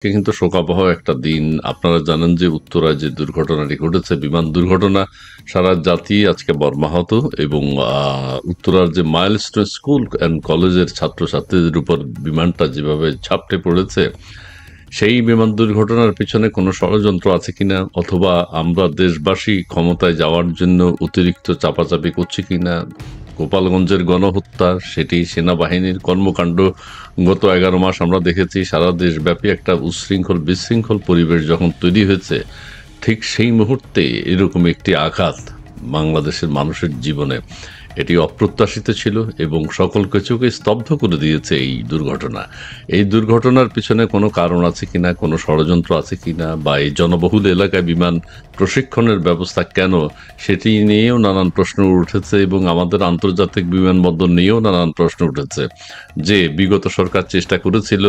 কিন্তু শোকাবহ একটা দিন। আপনারা জানেন যে উত্তরায় যে দুর্ঘটনাটি ঘটেছে, বিমান দুর্ঘটনা, সারা জাতি আজকে মর্মাহত। এবং উত্তরার যে মাইলস্টোন স্কুল অ্যান্ড কলেজের ছাত্রছাত্রীদের উপর বিমানটা যেভাবে ঝাপটে পড়েছে, সেই বিমান দুর্ঘটনার পিছনে কোনো ষড়যন্ত্র আছে কিনা, অথবা আমরা দেশবাসী ক্ষমতায় যাওয়ার জন্য অতিরিক্ত চাপাচাপি করছি কিনা, গোপালগঞ্জের গণহত্যা, সেটি সেনাবাহিনীর কর্মকাণ্ড। গত 11 মাস আমরা দেখেছি সারা দেশব্যাপী একটা উচ্ছৃঙ্খল বিশৃঙ্খল পরিবেশ যখন তৈরি হয়েছে, ঠিক সেই মুহূর্তে এরকম একটি আঘাত বাংলাদেশের মানুষের জীবনে, এটি অপ্রত্যাশিত ছিল এবং সকল কিছুকে স্তব্ধ করে দিয়েছে এই দুর্ঘটনা। এই দুর্ঘটনার পিছনে কোনো কারণ আছে কিনা, কোনো ষড়যন্ত্র আছে কিনা, বা এই জনবহুল এলাকায় বিমান প্রশিক্ষণের ব্যবস্থা কেন, সেটি নিয়েও নানান প্রশ্ন উঠেছে। এবং আমাদের আন্তর্জাতিক বিমানবন্দর নিয়েও নানান প্রশ্ন উঠেছে, যে বিগত সরকার চেষ্টা করেছিল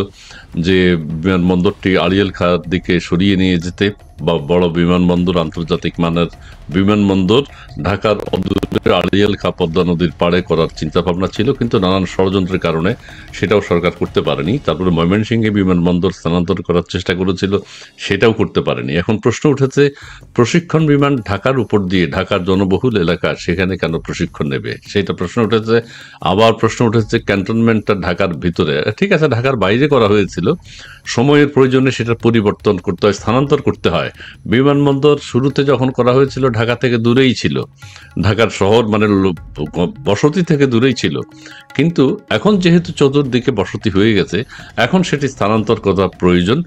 যে বিমানবন্দরটি আড়িয়াল খাঁর দিকে সরিয়ে নিয়ে যেতে, বা বড় বিমানবন্দর, আন্তর্জাতিক মানের বিমানবন্দর ঢাকার অদূরে আড়িয়াল খাঁ পদ্মা নদীর পাড়ে করার চিন্তা ভাবনা ছিল, কিন্তু নানান ষড়যন্ত্রের কারণে সেটাও সরকার করতে পারেনি। তারপরে ময়মনসিংহে বিমানবন্দর স্থানান্তর করার চেষ্টা করেছিল, সেটাও করতে পারেনি। এখন প্রশ্ন উঠেছে, প্রশিক্ষণ বিমান ঢাকার উপর দিয়ে, ঢাকার জনবহুল এলাকা, সেখানে কেন প্রশিক্ষণ নেবে, সেটা প্রশ্ন উঠেছে। আবার প্রশ্ন উঠেছে ক্যান্টনমেন্টটা ঢাকার ভিতরে, ঠিক আছে ঢাকার বাইরে করা হয়েছিল, সময়ের প্রয়োজনে সেটা পরিবর্তন করতে হয়, স্থানান্তর করতে হয়। বিমানবন্দর শুরুতে যখন করা হয়েছিল ঢাকা থেকে দূরেই ছিল, ঢাকার শহর মানে বসতি থেকে দূরেই ছিল, কিন্তু এখন যেহেতু চতুর্দিকে বসতি হয়ে গেছে, এখন সেটি স্থানান্তর করা প্রয়োজন।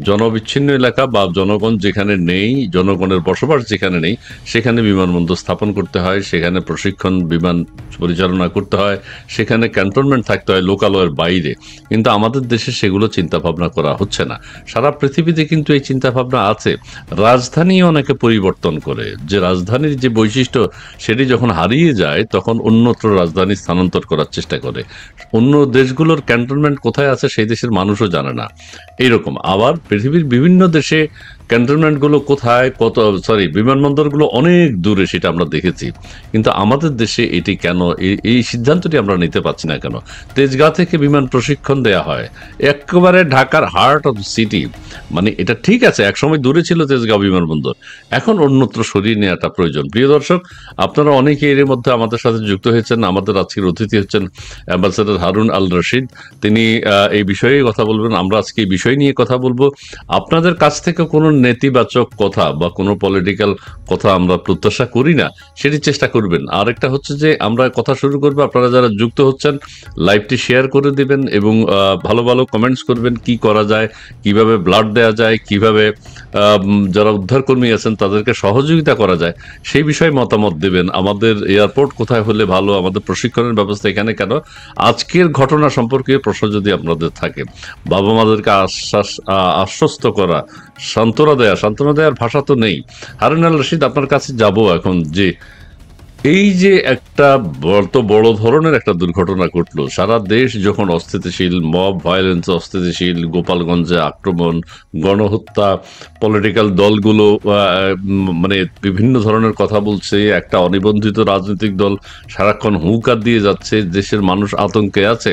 জনবিচ্ছিন্ন এলাকা বা জনগণ যেখানে নেই, জনগণের বসবাস যেখানে নেই, সেখানে বিমানবন্দর স্থাপন করতে হয়, সেখানে প্রশিক্ষণ বিমান পরিচালনা করতে হয়, সেখানে ক্যান্টনমেন্ট থাকতে হয় লোকালয়ের বাইরে। কিন্তু আমাদের দেশে সেগুলো চিন্তা ভাবনা করা হচ্ছে না। সারা পৃথিবীতে কিন্তু এই চিন্তা ভাবনা আছে। রাজধানী অনেকে পরিবর্তন করে, যে রাজধানীর যে বৈশিষ্ট্য সেটি যখন হারিয়ে যায়, তখন অন্যত্র রাজধানী স্থানান্তর করার চেষ্টা করে। অন্য দেশগুলোর ক্যান্টনমেন্ট কোথায় আছে সেই দেশের মানুষও জানে না। এইরকম আবার পৃথিবীর বিভিন্ন দেশে ক্যান্টনমেন্টগুলো কোথায়, কত, সরি, বিমানবন্দরগুলো অনেক দূরে, সেটা আমরা দেখেছি। কিন্তু আমাদের দেশে এটি কেন, এই সিদ্ধান্তটি আমরা নিতে পারছি না কেন? তেজগাঁ থেকে বিমান প্রশিক্ষণ দেয়া হয় একেবারে ঢাকার হার্ট অফ সিটি, মানে এটা ঠিক আছে, একসময় দূরে ছিল তেজগাঁও বিমানবন্দর, এখন অন্যত্র সরিয়ে নেওয়াটা প্রয়োজন। প্রিয় দর্শক, আপনারা অনেকে এর মধ্যে আমাদের সাথে যুক্ত হয়েছেন। আমাদের আজকের অতিথি হচ্ছেন অ্যাম্বাসেডর হারুন আল রশিদ, তিনি এই বিষয়ে কথা বলবেন। আমরা আজকে এই বিষয় নিয়ে কথা বলবো। আপনাদের কাছ থেকে কোনো নেতিবাচক কথা বা কোনো পলিটিক্যাল কথা আমরা প্রত্যাশা করি না, সেটি চেষ্টা করবেন। আরেকটা হচ্ছে যে আমরা কথা শুরু করবো, আপনারা যারা যুক্ত হচ্ছেন লাইভটি শেয়ার করে দিবেন এবং ভালো ভালো কমেন্টস করবেন, কি করা যায়, কিভাবে ব্লাড দেওয়া যায়, কিভাবে যারা উদ্ধারকর্মী আছেন তাদেরকে সহযোগিতা করা যায়, সেই বিষয়ে মতামত দেবেন। আমাদের এয়ারপোর্ট কোথায় হলে ভালো, আমাদের প্রশিক্ষণের ব্যবস্থা এখানে কেন, আজকের ঘটনা সম্পর্কে প্রশ্ন যদি আপনাদের থাকে, বাবা মাদেরকে আশ্বস্ত করা, সান্ত্বনা দেওয়ার ভাষা তো নেই। হারুন আল রশিদ, আপনার কাছে যাব এখন, যে এই যে একটা বড় ধরনের একটা দুর্ঘটনা ঘটলো, সারা দেশ যখন অস্থিতিশীল, মব ভায়োলেন্স অস্থিতিশীল, গোপালগঞ্জে আক্রমণ, গণহত্যা, পলিটিক্যাল দলগুলো মানে বিভিন্ন ধরনের কথা বলছে, একটা অনিবন্ধিত রাজনৈতিক দল সারাক্ষণ হুঙ্কার দিয়ে যাচ্ছে, দেশের মানুষ আতঙ্কে আছে,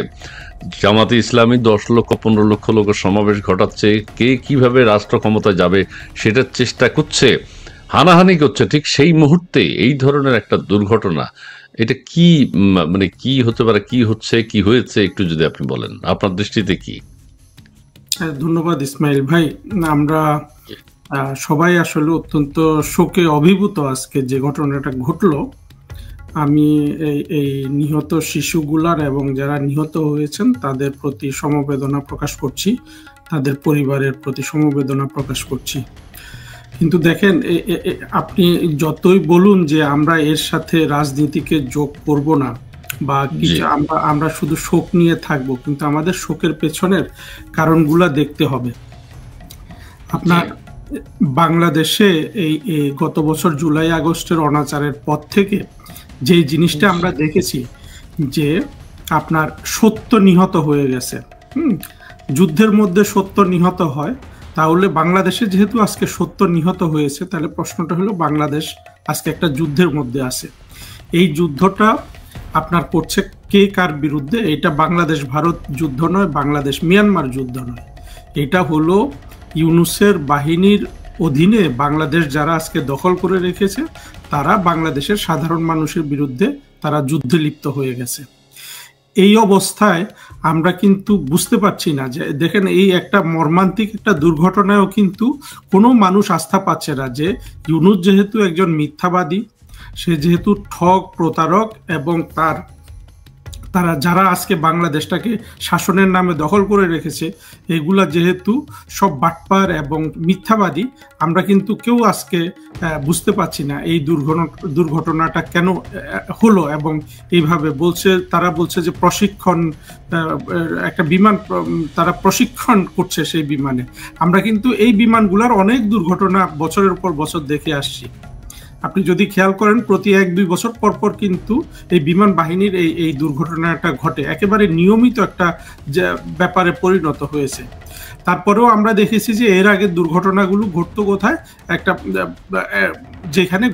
জামাতে ইসলামী 10 লক্ষ 15 লক্ষ লোকের সমাবেশ ঘটাচ্ছে, কে কিভাবে রাষ্ট্র ক্ষমতায় যাবে সেটার চেষ্টা করছে, হানাহানি করছে, ঠিক সেই মুহূর্তে এই ধরনের একটা দুর্ঘটনা, এটা কি মানে কি হতে পারে, কি হচ্ছে, কি হয়েছে, একটু যদি আপনি বলেন আপনার দৃষ্টিতে কি? ধন্যবাদ ইসমাইল ভাই। আমরা সবাই আসলে অত্যন্ত শোকে অভিভূত আজকে যে ঘটনাটা ঘটলো। আমি এই নিহত শিশুগুলার এবং যারা নিহত হয়েছেন তাদের প্রতি সমবেদনা প্রকাশ করছি, তাদের পরিবারের প্রতি সমবেদনা প্রকাশ করছি। কিন্তু দেখেন, আপনি যতই বলুন যে আমরা এর সাথে রাজনীতিকে যোগ করব না বা কিছু, আমরা শুধু শোক নিয়ে থাকবো, কিন্তু আমাদের শোকের পেছনের কারণগুলা দেখতে হবে। আপনার বাংলাদেশে এই গত বছর জুলাই আগস্টের অনাচারের পর থেকে যে জিনিসটা আমরা দেখেছি, যে আপনার 70 নিহত হয়ে গেছে। যুদ্ধের মধ্যে 70 নিহত হয়, তাহলে বাংলাদেশে যেহেতু আজকে 70 নিহত হয়েছে, তাহলে প্রশ্নটা হলো বাংলাদেশ আজকে একটা যুদ্ধের মধ্যে আছে। এই যুদ্ধটা আপনার করছে কে কার বিরুদ্ধে? এটা বাংলাদেশ ভারত যুদ্ধ নয়, বাংলাদেশ মিয়ানমার যুদ্ধ নয়, এটা হলো ইউনূসের বাহিনীর অধীনে বাংলাদেশ যারা আজকে দখল করে রেখেছে, তারা বাংলাদেশের সাধারণ মানুষের বিরুদ্ধে তারা যুদ্ধে লিপ্ত হয়ে গেছে। এই অবস্থায় আমরা কিন্তু বুঝতে পারছি না যে, দেখেন এই একটা মর্মান্তিক একটা দুর্ঘটনায়ও কিন্তু কোনো মানুষ আস্থা পাচ্ছে না যে ইউনূস যেহেতু একজন মিথ্যাবাদী, সে যেহেতু ঠগ, প্রতারক, এবং তারা যারা আজকে বাংলাদেশটাকে শাসনের নামে দখল করে রেখেছে, এগুলা যেহেতু সব বাটপার এবং মিথ্যাবাদী, আমরা কিন্তু কেউ আজকে বুঝতে পারছি না এই দুর্ঘটনাটা কেন হলো। এবং এইভাবে তারা বলছে যে প্রশিক্ষণ, একটা বিমান তারা প্রশিক্ষণ করছে সেই বিমানে। আমরা কিন্তু এই বিমানগুলার অনেক দুর্ঘটনা বছরের পর বছর দেখে আসছি। আপনি যদি খেয়াল করেন, প্রতি 1-2 বছর পর পর কিন্তু এই বিমান বাহিনীর এই দুর্ঘটনাটা ঘটে, একেবারে নিয়মিত একটা ব্যাপারে পরিণত হয়েছে। তারপরেও আমরা দেখেছি যে এর আগে দুর্ঘটনাগুলো ঘটতো কোথায়, একটা যেখানে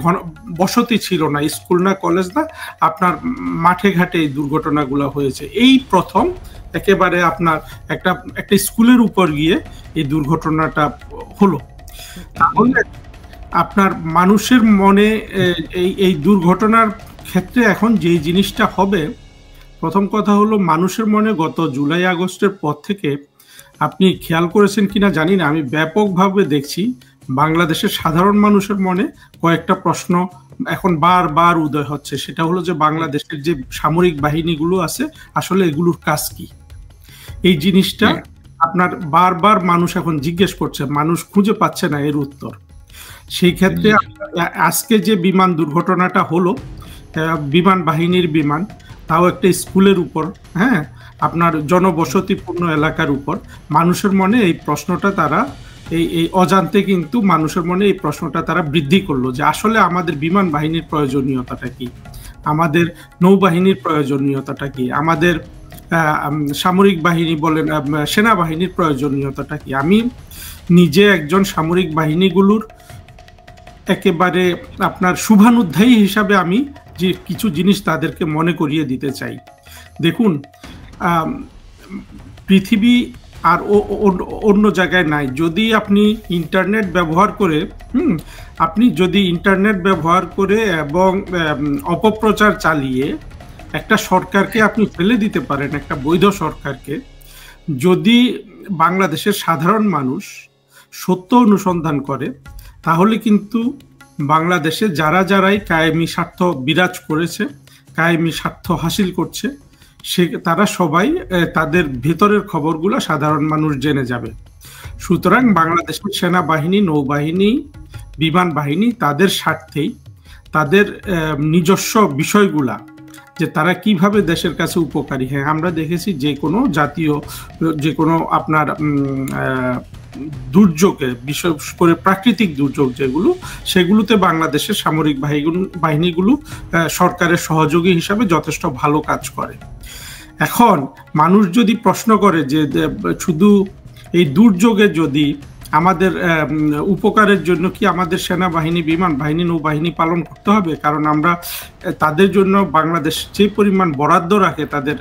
বসতি ছিল না, স্কুল না, কলেজ না, আপনার মাঠে ঘাটে এই দুর্ঘটনাগুলো হয়েছে। এই প্রথম একেবারে আপনার একটা স্কুলের উপর গিয়ে এই দুর্ঘটনাটা হলো। তাহলে আপনার মানুষের মনে এই দুর্ঘটনার ক্ষেত্রে এখন যেই জিনিসটা হবে, প্রথম কথা হলো মানুষের মনে গত জুলাই আগস্টের পর থেকে, আপনি খেয়াল করেছেন কিনা জানি না, আমি ব্যাপকভাবে দেখছি বাংলাদেশের সাধারণ মানুষের মনে কয়েকটা প্রশ্ন এখন বারবার উদয় হচ্ছে। সেটা হলো যে বাংলাদেশের যে সামরিক বাহিনীগুলো আছে, আসলে এগুলোর কাজ কি? এই জিনিসটা আপনার বারবার মানুষ এখন জিজ্ঞেস করছে, মানুষ খুঁজে পাচ্ছে না এর উত্তর। সেই ক্ষেত্রে আজকে যে বিমান দুর্ঘটনাটা হলো, বিমান বাহিনীর বিমান, তাও একটা স্কুলের উপর, হ্যাঁ, আপনার জনবসতিপূর্ণ এলাকার উপর, মানুষের মনে এই প্রশ্নটা তারা এই অজান্তে কিন্তু মানুষের মনে এই প্রশ্নটা তারা বৃদ্ধি করলো যে আসলে আমাদের বিমান বাহিনীর প্রয়োজনীয়তাটা কি, আমাদের নৌবাহিনীর প্রয়োজনীয়তাটা কি, আমাদের সামরিক বাহিনী বলেন, সেনাবাহিনীর প্রয়োজনীয়তাটা কি। আমি নিজে একজন সামরিক বাহিনীগুলোর একেবারে আপনার শুভানুধ্যায়ী হিসাবে আমি যে কিছু জিনিস তাদেরকে মনে করিয়ে দিতে চাই। দেখুন, পৃথিবী আর অন্য জায়গায় নাই। যদি আপনি ইন্টারনেট ব্যবহার করে এবং অপপ্রচার চালিয়ে একটা সরকারকে আপনি ফেলে দিতে পারেন, একটা বৈধ সরকারকে, যদি বাংলাদেশের সাধারণ মানুষ সত্য অনুসন্ধান করে, তাহলে কিন্তু বাংলাদেশে যারাই কায়েমি স্বার্থ বিরাজ করেছে, কায়েমি স্বার্থ হাসিল করছে, তারা সবাই তাদের ভেতরের খবরগুলো সাধারণ মানুষ জেনে যাবে। সুতরাং বাংলাদেশের সেনাবাহিনী, নৌবাহিনী, বিমান বাহিনী তাদের স্বার্থেই তাদের নিজস্ব বিষয়গুলা, যে তারা কিভাবে দেশের কাছে উপকারী। হ্যাঁ, আমরা দেখেছি যে কোনো আপনার দুর্যোগে, বিশেষ করে প্রাকৃতিক দুর্যোগ যেগুলো, সেগুলোতে বাংলাদেশের সামরিক বাহিনীগুলো সরকারের সহযোগী হিসাবে যথেষ্ট ভালো কাজ করে। এখন মানুষ যদি প্রশ্ন করে যে শুধু এই দুর্যোগে যদি আমাদের উপকারের জন্য কি আমাদের সেনাবাহিনী, বিমান বাহিনী, নৌবাহিনী পালন করতে হবে? কারণ আমরা তাদের জন্য বাংলাদেশ যে পরিমাণ বরাদ্দ রাখে তাদের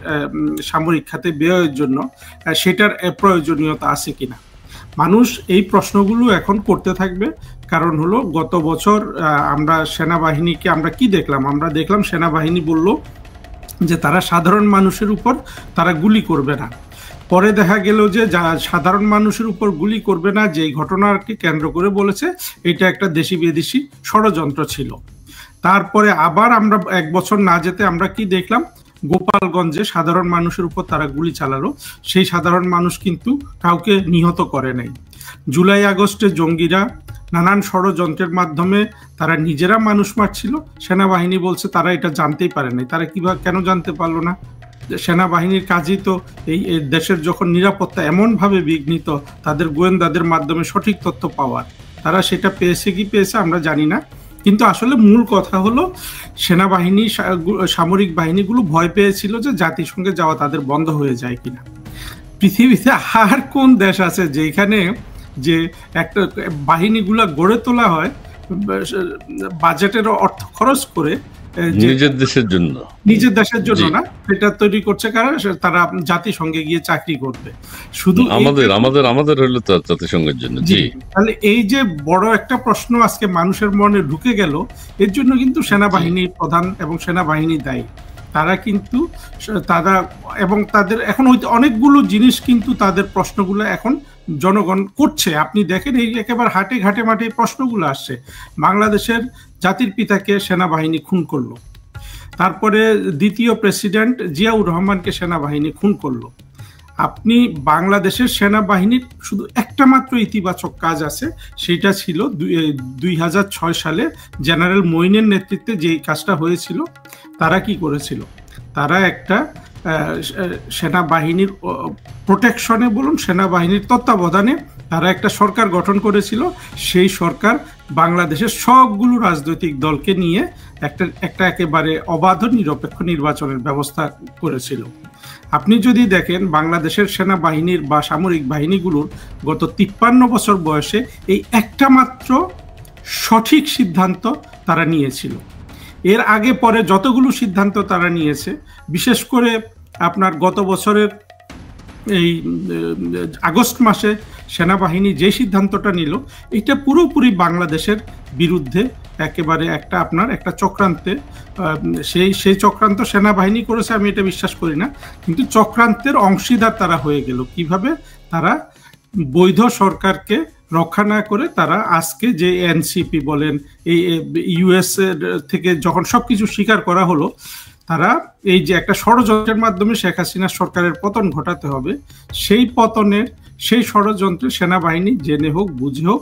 সামরিক খাতে ব্যয়ের জন্য, সেটার প্রয়োজনীয়তা আছে কিনা। মানুষ এই প্রশ্নগুলো এখন করতে থাকবে। কারণ হলো, গত বছর আমরা সেনাবাহিনীকে আমরা কি দেখলাম? আমরা দেখলাম সেনাবাহিনী বলল যে তারা সাধারণ মানুষের উপর তারা গুলি করবে না। পরে দেখা গেল যে সাধারণ মানুষের উপর গুলি করবে না, যে ঘটনাকে কেন্দ্র করে বলেছে এটা একটা দেশি বিদেশি ষড়যন্ত্র ছিল। তারপরে আবার আমরা 1 বছর না যেতে আমরা কি দেখলাম? গোপালগঞ্জে সাধারণ মানুষের উপর তারা গুলি চালালো, সেই সাধারণ মানুষ কিন্তু কাউকে নিহত করে নাই। জুলাই আগস্টে জঙ্গিরা নানান ষড়যন্ত্রের মাধ্যমে তারা নিজেরা মানুষ মারছিল, সেনাবাহিনী বলছে তারা এটা জানতেই পারে নাই। তারা কিভাবে, কেন জানতে পারলো না? সেনাবাহিনীর কাজই তো এই দেশের যখন নিরাপত্তা এমনভাবে বিঘ্নিত, তাদের গোয়েন্দাদের মাধ্যমে সঠিক তথ্য পাওয়ার, তারা সেটা পেয়েছে কি পেয়েছে আমরা জানি না। কিন্তু আসলে মূল কথা হলো, সেনাবাহিনী, সামরিক বাহিনীগুলো ভয় পেয়েছিল যে জাতিসংঘে যাওয়া তাদের বন্ধ হয়ে যায় কিনা। পৃথিবীতে আর কোন দেশ আছে যেখানে যে একটা বাহিনীগুলা গড়ে তোলা হয় বাজেটের অর্থ খরচ করে, নিজের দেশের জন্য, নিজের দেশের জন্য না, এটা তৈরি করছে কারণ তারা জাতিসংঘে গিয়ে চাকরি করবে। শুধু আমাদের হলো তো জাতিসংঘের জন্য। জি, তাহলে এই যে বড় একটা প্রশ্ন আজকে মানুষের মনে ঢুকে গেল, এর জন্য কিন্তু সেনাবাহিনী প্রধান এবং সেনাবাহিনী দায়ী। তারা কিন্তু এবং তাদের এখন অনেকগুলো জিনিস কিন্তু তাদের প্রশ্নগুলো এখন জনগণ করছে। আপনি দেখেন এই একেবারে হাটে ঘাটে মাঠে প্রশ্নগুলো আসছে। বাংলাদেশের জাতির পিতাকে সেনাবাহিনী খুন করলো, তারপরে দ্বিতীয় প্রেসিডেন্ট জিয়াউর রহমানকে সেনাবাহিনী খুন করলো। আপনি বাংলাদেশের সেনাবাহিনীর শুধু একটা মাত্র ইতিবাচক কাজ আছে, সেটা ছিল 2006 সালে জেনারেল মঈনের নেতৃত্বে যে কাজটা হয়েছিল। তারা কি করেছিল? তারা একটা সেনাবাহিনীর প্রোটেকশনে বলুন, সেনাবাহিনীর তত্ত্বাবধানে তারা একটা সরকার গঠন করেছিল। সেই সরকার বাংলাদেশের সবগুলো রাজনৈতিক দলকে নিয়ে একটা একেবারে অবাধ নিরপেক্ষ নির্বাচনের ব্যবস্থা করেছিল। আপনি যদি দেখেন বাংলাদেশের সেনাবাহিনীর বা সামরিক বাহিনীগুলোর গত 53 বছর বয়সে এই একটা মাত্র সঠিক সিদ্ধান্ত তারা নিয়েছিল। এর আগে পরে যতগুলো সিদ্ধান্ত তারা নিয়েছে, বিশেষ করে আপনার গত বছরের এই আগস্ট মাসে সেনাবাহিনী যে সিদ্ধান্তটা নিল, এটা পুরোপুরি বাংলাদেশের বিরুদ্ধে একেবারে একটা চক্রান্তে, সেই চক্রান্ত সেনাবাহিনী করেছে আমি এটা বিশ্বাস করি না, কিন্তু চক্রান্তের অংশীদার তারা হয়ে গেল। কিভাবে? তারা বৈধ সরকারকে রক্ষা না করে তারা আজকে যে এনসিপি বলেন, এই ইউএস থেকে যখন সবকিছু স্বীকার করা হলো, তারা এই যে একটা ষড়যন্ত্রের মাধ্যমে শেখ হাসিনার সরকারের পতন ঘটাতে হবে, সেই ষড়যন্ত্রে সেনাবাহিনী জেনে হোক বুঝে হোক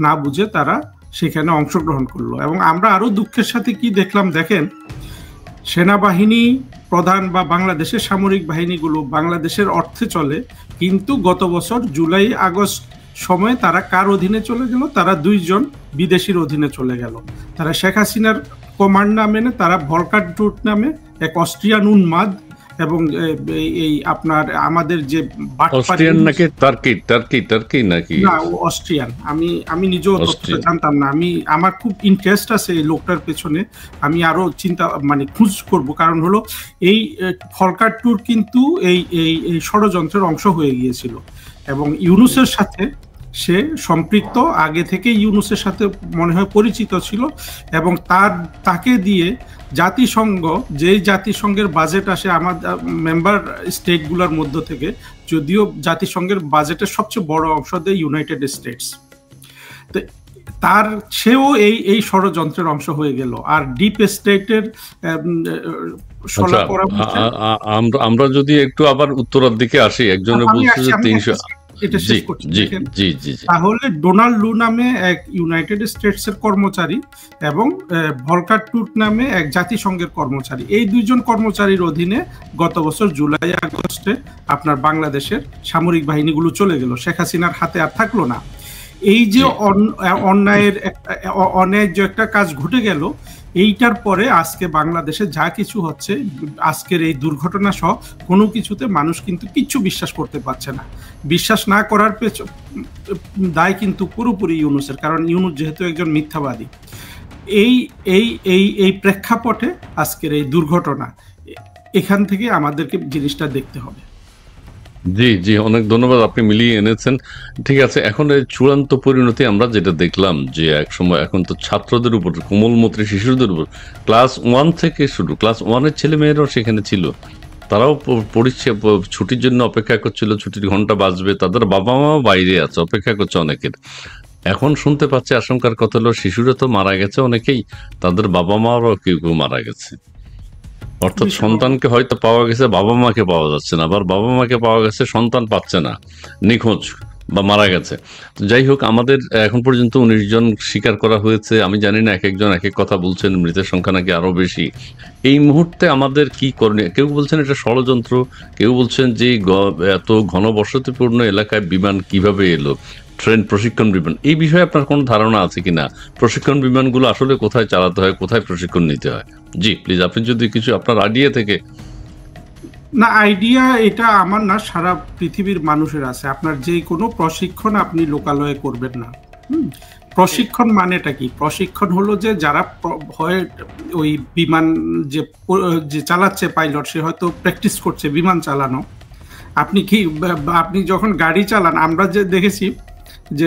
না বুঝে তারা সেখানে অংশগ্রহণ করলো। এবং আমরা আরো দুঃখের সাথে কি দেখলাম, দেখেন সেনাবাহিনী প্রধান বা বাংলাদেশের সামরিক বাহিনীগুলো বাংলাদেশের অর্থে চলে, কিন্তু গত বছর জুলাই আগস্ট সময়ে তারা কার অধীনে চলে গেল? তারা 2 জন বিদেশির অধীনে চলে গেল। তারা শেখ হাসিনার কমান্ড না মেনে তারা ভলকার টুট নামে এক অস্ট্রিয়ান উন্মাদ, এবং এই আপনার আমাদের যে অস্ট্রিয়ান নাকি টার্কি নাকি না, অস্ট্রিয়ান। আমি নিজেও জানতাম না। আমার খুব ইন্টারেস্ট আছে এই লোকটার পেছনে, আমি আরো খোঁজ করব। কারণ হলো এই ভলকার টুর কিন্তু এই ষড়যন্ত্রের অংশ হয়ে গিয়েছিল এবং ইউনুসের সাথে সে সম্পৃক্ত, আগে থেকে ইউনুসের সাথে মনে হয় পরিচিত ছিল, এবং তাকে দিয়ে জাতিসংঘের বাজেট আসে আমাদের মেম্বার স্টেটগুলোর মধ্য থেকে, যদিও জাতিসংঘের বাজেটের সবচেয়ে বড় অংশ দেয় ইউনাইটেড স্টেটস, তো সেও এই ষড়যন্ত্রের অংশ হয়ে গেল। আর ডিপ স্টেটের আমরা যদি একটু আবার উত্তরের দিকে আসি, একজনে বলছে যে 300, তাহলে ডোনাল্ড লু নামে এক ইউনাইটেড স্টেটস এর কর্মচারী এবং ভলকার টুট নামে এক জাতিসংঘের কর্মচারী, এই 2 জন কর্মচারীর অধীনে গত বছর জুলাই আগস্টে আপনার বাংলাদেশের সামরিক বাহিনীগুলো চলে গেল, শেখ হাসিনার হাতে আর থাকলো না। এই যে অন্যায় যে একটা কাজ ঘটে গেল, এইটার পরে আজকে বাংলাদেশে যা কিছু হচ্ছে, আজকের এই দুর্ঘটনা সহ কোনো কিছুতে মানুষ কিন্তু কিচ্ছু বিশ্বাস করতে পারছে না। বিশ্বাস না করার দায় কিন্তু পুরোপুরি ইউনুসের, কারণ ইউনুস যেহেতু একজন মিথ্যাবাদী। এই প্রেক্ষাপটে আজকের এই দুর্ঘটনা, এখান থেকে আমাদেরকে জিনিসটা দেখতে হবে। জি, অনেক ধন্যবাদ, আপনি মিলিয়ে এনেছেন। ঠিক আছে, এখন এই চূড়ান্ত পরিণতি আমরা যেটা দেখলাম যে এক সময় এখন তো ছাত্রদের উপর, কোমলমত্রী শিশুদের উপর, ক্লাস 1 থেকে শুরু, ক্লাস 1-এর ছেলে মেয়েরাও সেখানে ছিল, তারাও পড়ছে, ছুটির জন্য অপেক্ষা করছিল, ছুটির ঘন্টা বাজবে, তাদের বাবা মাও বাইরে আছে, অপেক্ষা করছে অনেকের। এখন শুনতে পাচ্ছে আশঙ্কার কথা হলো শিশুরা তো মারা গেছে অনেকেই, তাদের বাবা মাও কেউ মারা গেছে। অর্থাৎ সন্তানকে হয়তো পাওয়া গেছে, বাবা মাকে পাওয়া যাচ্ছে না, আবার বাবা মাকে পাওয়া গেছে, সন্তান পাচ্ছে না, নিখোঁজ বা মারা গেছে। যাই হোক, আমাদের এখন পর্যন্ত 19 জন স্বীকার করা হয়েছে। আমি জানি না, এক একজন এক এক কথা বলছেন, মৃতের সংখ্যা নাকি আরো বেশি। এই মুহূর্তে আমাদের কি করণীয়? কেউ বলছেন এটা ষড়যন্ত্র, কেউ বলছেন যে এত ঘনবসতিপূর্ণ এলাকায় বিমান কিভাবে এলো, ট্রেন প্রশিক্ষণ বিমান, এই বিষয়ে আপনার কোনো ধারণা আছে কিনা? প্রশিক্ষণ বিমানগুলো আসলে কোথায় চালাতে হয়, কোথায় প্রশিক্ষণ নিতে হয়? জি প্লিজ, আপনি যদি কিছু আপনার আইডিয়া থেকে। না, আইডিয়া এটা আমার না, সারা পৃথিবীর মানুষের আছে। আপনার যে কোনো প্রশিক্ষণ আপনি লোকালয়ে করবেন না। প্রশিক্ষণ মানেটা কি? প্রশিক্ষণ হলো যে যারা হয় ওই বিমান যে চালাচ্ছে পাইলট, সে হয়তো প্র্যাকটিস করছে বিমান চালানো। আপনি যখন গাড়ি চালান, আমরা যে দেখেছি যে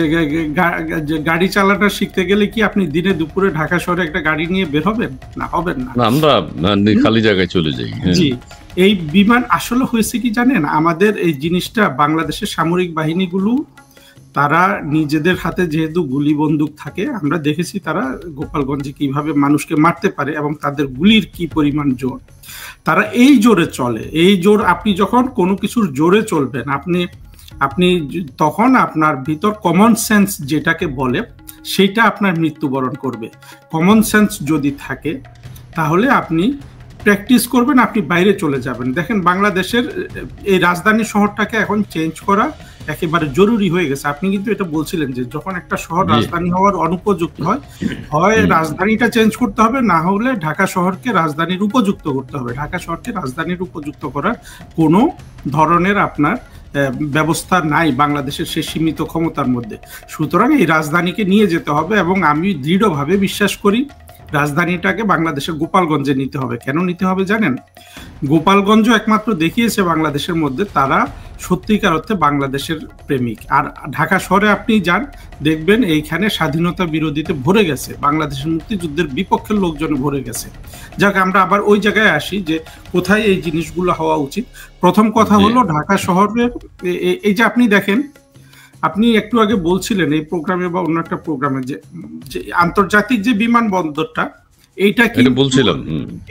গাড়ি চালানো শিখতে গেলে কি আপনি দিনে দুপুরে ঢাকা শহরে একটা গাড়ি নিয়ে বের হবেন? না, হবেন না, আমরা খালি জায়গায় চলে যাই। জি, এই বিমান আসলে হয়েছে কি জানেন, আমাদের এই জিনিসটা বাংলাদেশের সামরিক বাহিনীগুলো তারা নিজেদের হাতে যেহেতু গুলি বন্দুক থাকে, আমরা দেখেছি তারা গোপালগঞ্জে কিভাবে মানুষকে মারতে পারে এবং তাদের গুলির কি পরিমাণ জোর, তারা এই জোরে চলে। এই জোর, আপনি যখন কোনো কিছুর জোরে চলবেন, আপনি তখন আপনার ভিতর কমন সেন্স যেটাকে বলে সেটা আপনার মৃত্যুবরণ করবে। কমন সেন্স যদি থাকে তাহলে আপনি প্র্যাকটিস করবেন, আপনি বাইরে চলে যাবেন। দেখেন বাংলাদেশের এই রাজধানী শহরটাকে এখন চেঞ্জ করা একেবারে জরুরি হয়ে গেছে। আপনি কিন্তু এটা বলছিলেন যে যখন একটা শহর রাজধানী হওয়ার অনুপযুক্ত হয় রাজধানীটা চেঞ্জ করতে হবে, না হলে ঢাকা শহরকে রাজধানীর উপযুক্ত করতে হবে। ঢাকা শহরকে রাজধানীর উপযুক্ত করার কোনো ধরনের আপনার ব্যবস্থা নাই বাংলাদেশের সে সীমিত ক্ষমতার মধ্যে। সুতরাং এই রাজধানীকে নিয়ে যেতে হবে এবং আমি দৃঢ়ভাবে বিশ্বাস করি রাজধানীটাকে বাংলাদেশের গোপালগঞ্জে নিতে হবে। কেন নিতে হবে জানেন? গোপালগঞ্জ একমাত্র দেখিয়েছে বাংলাদেশের মধ্যে তারা সত্যিকার অর্থে বাংলাদেশের প্রেমিক। আর ঢাকা শহরে আপনি যান, দেখবেন এইখানে স্বাধীনতা বিরোধীতে ভরে গেছে, বাংলাদেশের মুক্তিযুদ্ধের বিপক্ষের লোকজন ভরে গেছে। যাক, আমরা আবার ওই জায়গায় আসি যে কোথায় এই জিনিসগুলো হওয়া উচিত। প্রথম কথা হলো ঢাকা শহরের এই যে আপনি দেখেন, আপনি একটু আগে বলছিলেন এই প্রোগ্রামে বা অন্য একটা প্রোগ্রামে যে আন্তর্জাতিক যে বিমানবন্দরটা, এইটা কিন্তু বলছিলাম,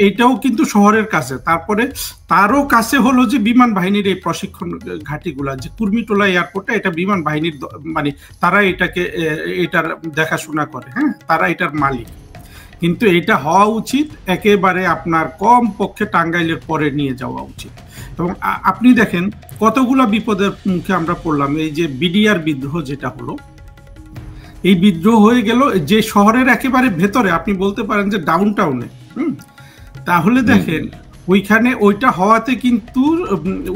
এইটাও কিন্তু শহরের কাছে। তারপরে তারও কাছে হলো যে বিমান বাহিনীর এই প্রশিক্ষণ ঘাঁটিগুলা, যে কুর্মিটোলা এয়ারপোর্টটা, এটা বিমান বাহিনীর মানে তারা এটার দেখাশোনা করে, হ্যাঁ, তারা এটার মালিক। কিন্তু এটা হওয়া উচিত একেবারে আপনার কম পক্ষে টাঙ্গাইলের পরে নিয়ে যাওয়া উচিত। এবং আপনি দেখেন কতগুলো বিপদের মুখে আমরা পড়লাম। এই যে বিডিআর বিদ্রোহ যেটা হলো, এই বিদ্রোহ হয়ে গেল যে শহরের একেবারে ভেতরে, আপনি বলতে পারেন যে ডাউন টাউনে। তাহলে দেখেন ওইখানে ওইটা হওয়াতে কিন্তু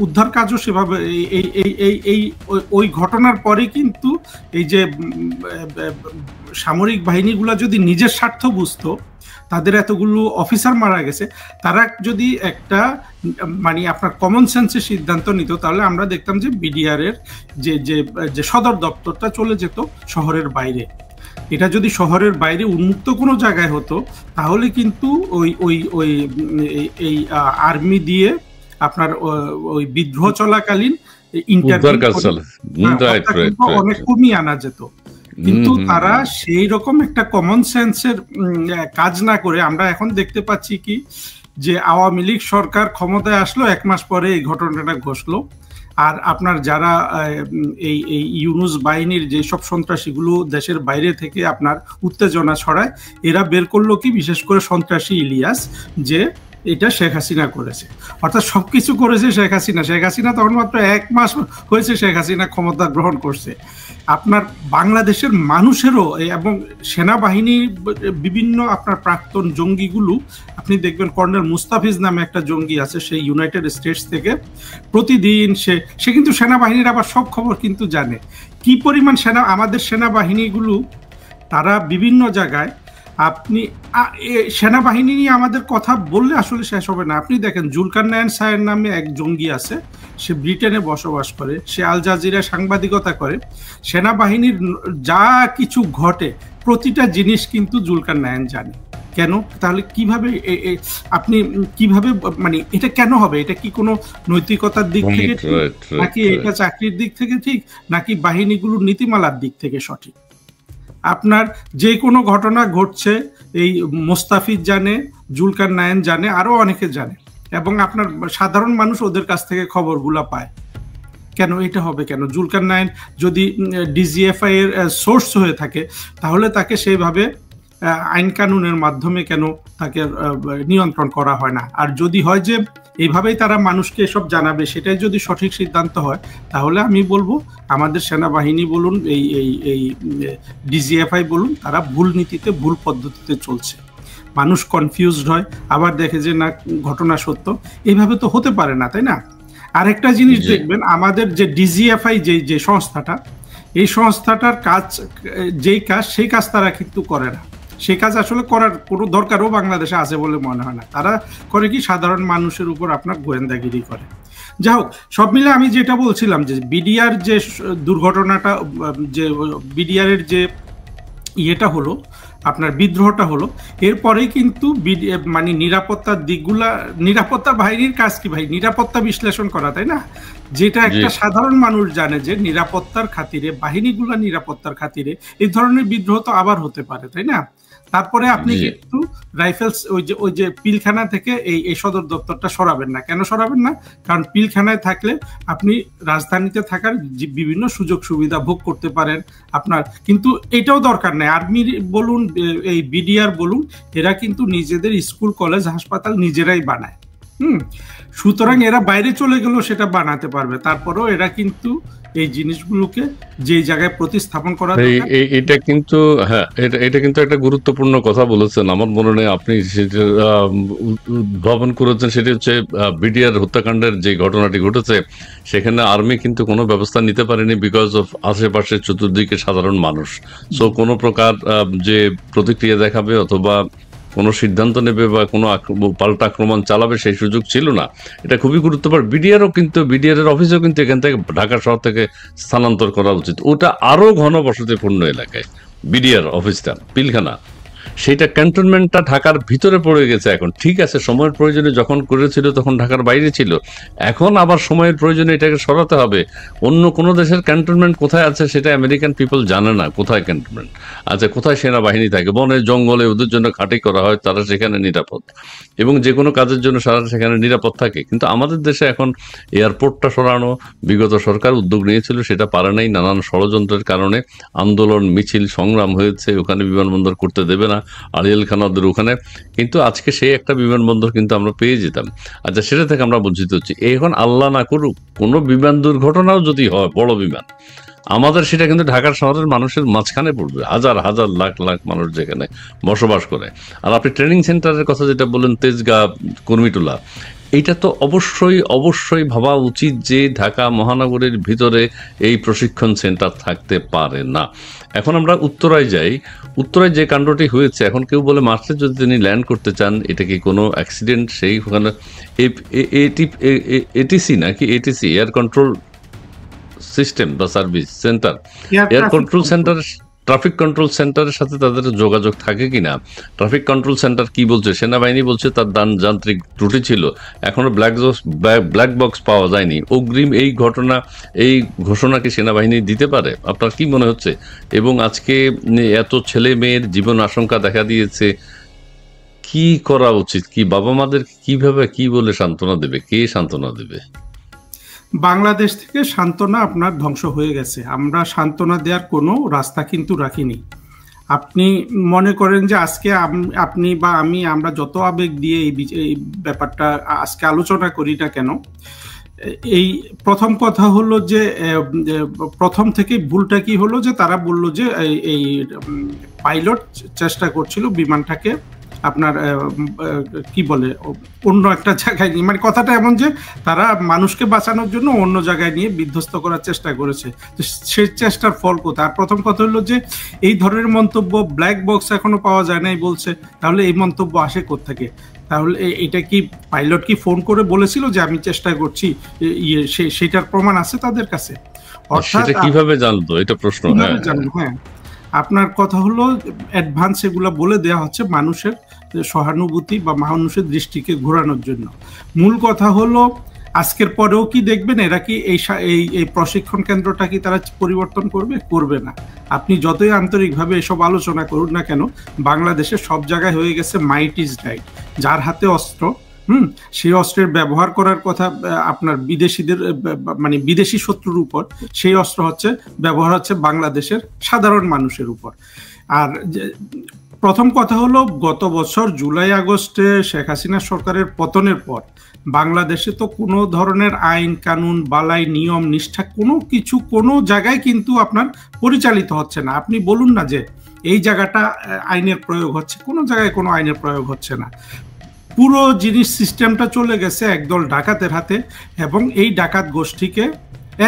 উদ্ধার কাজও সেভাবে ওই ঘটনার পরে কিন্তু এই যে সামরিক বাহিনীগুলা যদি নিজের স্বার্থ বুঝতো, তাদের এতগুলো অফিসার মারা গেছে, তারা যদি একটা মানে আপনার কমন সেন্সের সিদ্ধান্ত নিত, তাহলে আমরা দেখতাম যে বিডিআর এর যে সদর দপ্তরটা চলে যেত শহরের বাইরে। এটা যদি শহরের বাইরে উন্মুক্ত কোনো জায়গায় হতো, তাহলে কিন্তু এই আর্মি দিয়ে আপনার ওই বিদ্রোহ চলাকালীন অনেক কমিয়ে আনা যেত। কিন্তু তারা সেই রকম একটা কমন সেন্সের কাজ না করে, আমরা এখন দেখতে পাচ্ছি কি যে আওয়ামী লীগ সরকার ক্ষমতায় আসলো, 1 মাস পরে এই ঘটনাটা ঘটলো। আর আপনার যারা এই ইউনুস বাহিনীর যে সব সন্ত্রাসীগুলো দেশের বাইরে থেকে আপনার উত্তেজনা ছড়ায়, এরা বের করলো কি, বিশেষ করে সন্ত্রাসী ইলিয়াস, যে এটা শেখ হাসিনা করেছে। অর্থাৎ সবকিছু করেছে শেখ হাসিনা। শেখ হাসিনা তখন মাত্র 1 মাস হয়েছে শেখ হাসিনা ক্ষমতা গ্রহণ করছে। আপনার বাংলাদেশের মানুষেরও এবং সেনাবাহিনী বিভিন্ন আপনার প্রাক্তন জঙ্গিগুলো, আপনি দেখবেন কর্নেল মুস্তাফিজ নামে একটা জঙ্গি আছে, সেই ইউনাইটেড স্টেটস থেকে প্রতিদিন সে কিন্তু সেনাবাহিনীর আবার সব খবর কিন্তু জানে। কি পরিমাণ আমাদের সেনাবাহিনীগুলো তারা বিভিন্ন জায়গায়, আপনি সেনাবাহিনী নিয়ে আমাদের কথা বললে আসলে শেষ হবে না। আপনি দেখেন জুলকারনায়ন সায়ের নামে এক জঙ্গি আছে, সে ব্রিটেনে বসবাস করে, সে আল জাজিরায় সাংবাদিকতা করে। সেনাবাহিনীর যা কিছু ঘটে প্রতিটা জিনিস কিন্তু জুলকারনায়ন জানে। কেন? তাহলে কিভাবে আপনি কিভাবে মানে এটা কেন হবে? এটা কি কোনো নৈতিকতার দিক থেকে ঠিক, নাকি এটা চাকরির দিক থেকে ঠিক, নাকি বাহিনীগুলোর নীতিমালার দিক থেকে সঠিক? আপনার যে কোনো ঘটনা ঘটছে এই মোস্তাফিজ জানে, জুলকারনায়ন জানে, আরো অনেকে জানে, এবং আপনার সাধারণ মানুষ ওদের কাছ থেকে খবরগুলো পায়। কেন এটা হবে? কেন? জুলকারনায়ন যদি ডিজিএফআই এর সোর্স হয়ে থাকে, তাহলে তাকে সেইভাবে আইন কানুনের মাধ্যমে কেন তাকে নিয়ন্ত্রণ করা হয় না? আর যদি হয় যে এইভাবেই তারা মানুষকে এসব জানাবে, সেটাই যদি সঠিক সিদ্ধান্ত হয়, তাহলে আমি বলবো আমাদের সেনাবাহিনী বলুন, এই ডিজিএফআই বলুন, তারা ভুল নীতিতে ভুল পদ্ধতিতে চলছে। মানুষ কনফিউজড হয়, আবার দেখে যে না ঘটনা সত্য। এইভাবে তো হতে পারে না, তাই না? আরেকটা জিনিস দেখবেন, আমাদের যে ডিজিএফআই যে সংস্থাটা, এই সংস্থাটার কাজ, যেই কাজ সেই কাজ তারা কিন্তু করে না। সেই কাজ আসলে করার কোনো দরকারও বাংলাদেশে আছে বলে মনে হয় না। তারা করে কি, সাধারণ মানুষের উপর আপনার গোয়েন্দাগিরি করে। যাই হোক, সব মিলে আমি যেটা বলছিলাম যে বিডিআর যে দুর্ঘটনাটা, যে বিডিআরের যে ইয়েটা হলো, আপনার বিদ্রোহটা হলো, এরপরেই কিন্তু মানে নিরাপত্তার দিকগুলা, নিরাপত্তা বাহিনীর কাজ কি ভাই? নিরাপত্তা বিশ্লেষণ করা, তাই না? যেটা একটা সাধারণ মানুষ জানে যে নিরাপত্তার খাতিরে, বাহিনীগুলা নিরাপত্তার খাতিরে এই ধরনের বিদ্রোহ তো আবার হতে পারে, তাই না? তারপরে আপনি কিন্তু রাইফেলস ওই যে পিলখানা থেকে এই সদর দপ্তরটা সরাবেন না। কেন সরাবেন না? কারণ পিলখানায় থাকলে আপনি রাজধানীতে থাকার বিভিন্ন সুযোগ সুবিধা ভোগ করতে পারেন আপনার, কিন্তু এটাও দরকার নেই। আর্মি বলুন, এই বিডিআর বলুন, এরা কিন্তু নিজেদের স্কুল, কলেজ, হাসপাতাল নিজেরাই বানায়। সুতরাং এরা বাইরে চলে গেলেও সেটা বানাতে পারবে। তারপরেও এরা কিন্তু এই জিনিসগুলোকে যে জায়গায় প্রতিস্থাপন করা দরকার, এটা কিন্তু, হ্যাঁ, এটা কিন্তু একটা গুরুত্বপূর্ণ কথা বলেছেন। আমার মনে হয় আপনি সেটা উদ্ভাবন করেছেন, সেটা হচ্ছে বিডিআর হত্যাকাণ্ডের যে ঘটনাটি ঘটেছে, সেখানে আর্মি কিন্তু কোনো ব্যবস্থা নিতে পারেনি বিকজ অফ আশেপাশে চতুর্দিকে সাধারণ মানুষ। সো কোনো প্রকার যে প্রতিক্রিয়া দেখাবে অথবা কোনো সিদ্ধান্ত নেবে বা কোনো পাল্টা আক্রমণ চালাবে সেই সুযোগ ছিল না। এটা খুবই গুরুত্বপূর্ণ। বিডিআরও কিন্তু, বিডিআর এর অফিসও কিন্তু এখান থেকে ঢাকা শহর থেকে স্থানান্তর করা উচিত। ওটা আরো ঘনবসতিপূর্ণ এলাকায় বিডিআর অফিসটা, পিলখানা, সেটা ক্যান্টনমেন্টটা ঢাকার ভিতরে পড়ে গেছে এখন। ঠিক আছে, সময়ের প্রয়োজনে যখন করেছিল তখন ঢাকার বাইরে ছিল, এখন আবার সময়ের প্রয়োজনে এটাকে সরাতে হবে। অন্য কোনো দেশের ক্যান্টনমেন্ট কোথায় আছে সেটা আমেরিকান পিপল জানে না। কোথায় ক্যান্টনমেন্ট আছে, কোথায় সেনাবাহিনী থাকে, বনে জঙ্গলে ওদের জন্য ঘাঁটি করা হয়, তারা সেখানে নিরাপদ, এবং যে কোনো কাজের জন্য সারা সেখানে নিরাপদ থাকে। কিন্তু আমাদের দেশে এখন এয়ারপোর্টটা সরানো বিগত সরকার উদ্যোগ নিয়েছিল, সেটা পারে নাই, নানান ষড়যন্ত্রের কারণে আন্দোলন, মিছিল, সংগ্রাম হয়েছে, ওখানে বিমানবন্দর করতে দেবে না আড়িয়াল খান ওদের ওখানে। কিন্তু আজকে সেই একটা বিমানবন্দর কিন্তু আমরা পেয়ে যেতাম। আচ্ছা, সেটা থেকে আমরা বঞ্চিত হচ্ছি। এখন আল্লাহ না করুক কোনো বিমান দুর্ঘটনাও যদি হয়, বড় বিমান, আমাদের সেটা কিন্তু ঢাকার শহরের মানুষের মাঝখানে পড়বে, হাজার হাজার লাখ লাখ মানুষ যেখানে বসবাস করে। আর আপনি ট্রেনিং সেন্টারের কথা যেটা বললেন, তেজগাঁ, কর্মীটোলা, এইটা তো অবশ্যই অবশ্যই ভাবা উচিত যে ঢাকা মহানগরের ভিতরে এই প্রশিক্ষণ সেন্টার থাকতে পারে না। এখন আমরা উত্তরায় যাই, উত্তরায় যে কাণ্ডটি হয়েছে, এখন কেউ বলে মার্চে যদি তিনি ল্যান্ড করতে চান, এটা কি কোনো অ্যাক্সিডেন্ট? সেই ওখানে এটিসি নাকি এটিসি, এয়ার কন্ট্রোল সিস্টেম বা service centre, air control centre, traffic control সেন্টারের সাথে তাদের যোগাযোগ থাকে কিনা? ট্রাফিক কন্ট্রোল সেন্টার কি বলছে? সেনাবাহিনী বলছে তার যান্ত্রিক ত্রুটি ছিল, এখনো ব্ল্যাক বক্স পাওয়া যায়নি। অগ্রিম এই ঘটনা, এই ঘোষণা কি সেনাবাহিনী দিতে পারে? আপনার কি মনে হচ্ছে? এবং আজকে এত ছেলে মেয়ের জীবন আশঙ্কা দেখা দিয়েছে, কি করা উচিত? কি বাবা মাদের কিভাবে, কি বলে সান্ত্বনা দেবে? কে সান্ত্বনা দেবে? বাংলাদেশ থেকে সান্ত্বনা আপনার ধ্বংস হয়ে গেছে। আমরা সান্ত্বনা দেওয়ার কোনো রাস্তা কিন্তু রাখিনি। আপনি মনে করেন যে আজকে আপনি বা আমি, আমরা যত আবেগ দিয়ে এই ব্যাপারটা আজকে আলোচনা করি না কেন, এই প্রথম কথা হলো যে প্রথম থেকে ভুলটা কি হলো যে তারা বলল যে এই পাইলট চেষ্টা করছিল বিমানটাকে আপনার কি বলে অন্য একটা জায়গায় নিয়ে, মানে কথাটা এমন যে তারা মানুষকে বাঁচানোর জন্য অন্য জায়গায় নিয়ে বিধ্বস্ত করার চেষ্টা করেছে। তো সেই চেষ্টার ফল কোথায়? আর প্রথম কথা হলো যে এই ধরনের মন্তব্য, ব্ল্যাক বক্স এখনো পাওয়া যায় নাই বলছে, তাহলে এই মন্তব্য আসে কোত্থেকে? তাহলে এটা কি পাইলট কি ফোন করে বলেছিল যে আমি চেষ্টা করছি? সেটার প্রমাণ আছে তাদের কাছে? অর্থাৎ কিভাবে জানতো, এটা প্রশ্ন। হ্যাঁ, আপনার কথা হলো অ্যাডভান্স এগুলো বলে দেওয়া হচ্ছে মানুষের সহানুভূতি বা মানুষের দৃষ্টিকে ঘোরানোর জন্য। মূল কথা হলো আজকের পরেও কি দেখবেন এরা কি এই প্রশিক্ষণ কেন্দ্রটা কি তারা পরিবর্তন করবে না। আপনি যতই আন্তরিকভাবে এসব আলোচনা করুন না কেন, বাংলাদেশে সব জায়গায় হয়ে গেছে মাইট ইজ রাইট। যার হাতে অস্ত্র, সেই অস্ত্রের ব্যবহার করার কথা আপনার বিদেশিদের, মানে বিদেশি শত্রুর উপর, সেই অস্ত্র ব্যবহার হচ্ছে বাংলাদেশের সাধারণ মানুষের উপর। আর প্রথম কথা হলো গত বছর জুলাই আগস্টে শেখ হাসিনা সরকারের পতনের পর বাংলাদেশে তো কোনো ধরনের আইন কানুন, বালাই, নিয়ম, নিষ্ঠা কোনো কিছু কোনো জায়গায় কিন্তু আপনার পরিচালিত হচ্ছে না। আপনি বলুন না যে এই জায়গাটা আইনের প্রয়োগ হচ্ছে, কোনো জায়গায় কোনো আইনের প্রয়োগ হচ্ছে না। পুরো জিনিস সিস্টেমটা চলে গেছে একদল ডাকাতের হাতে, এবং এই ডাকাত গোষ্ঠীকে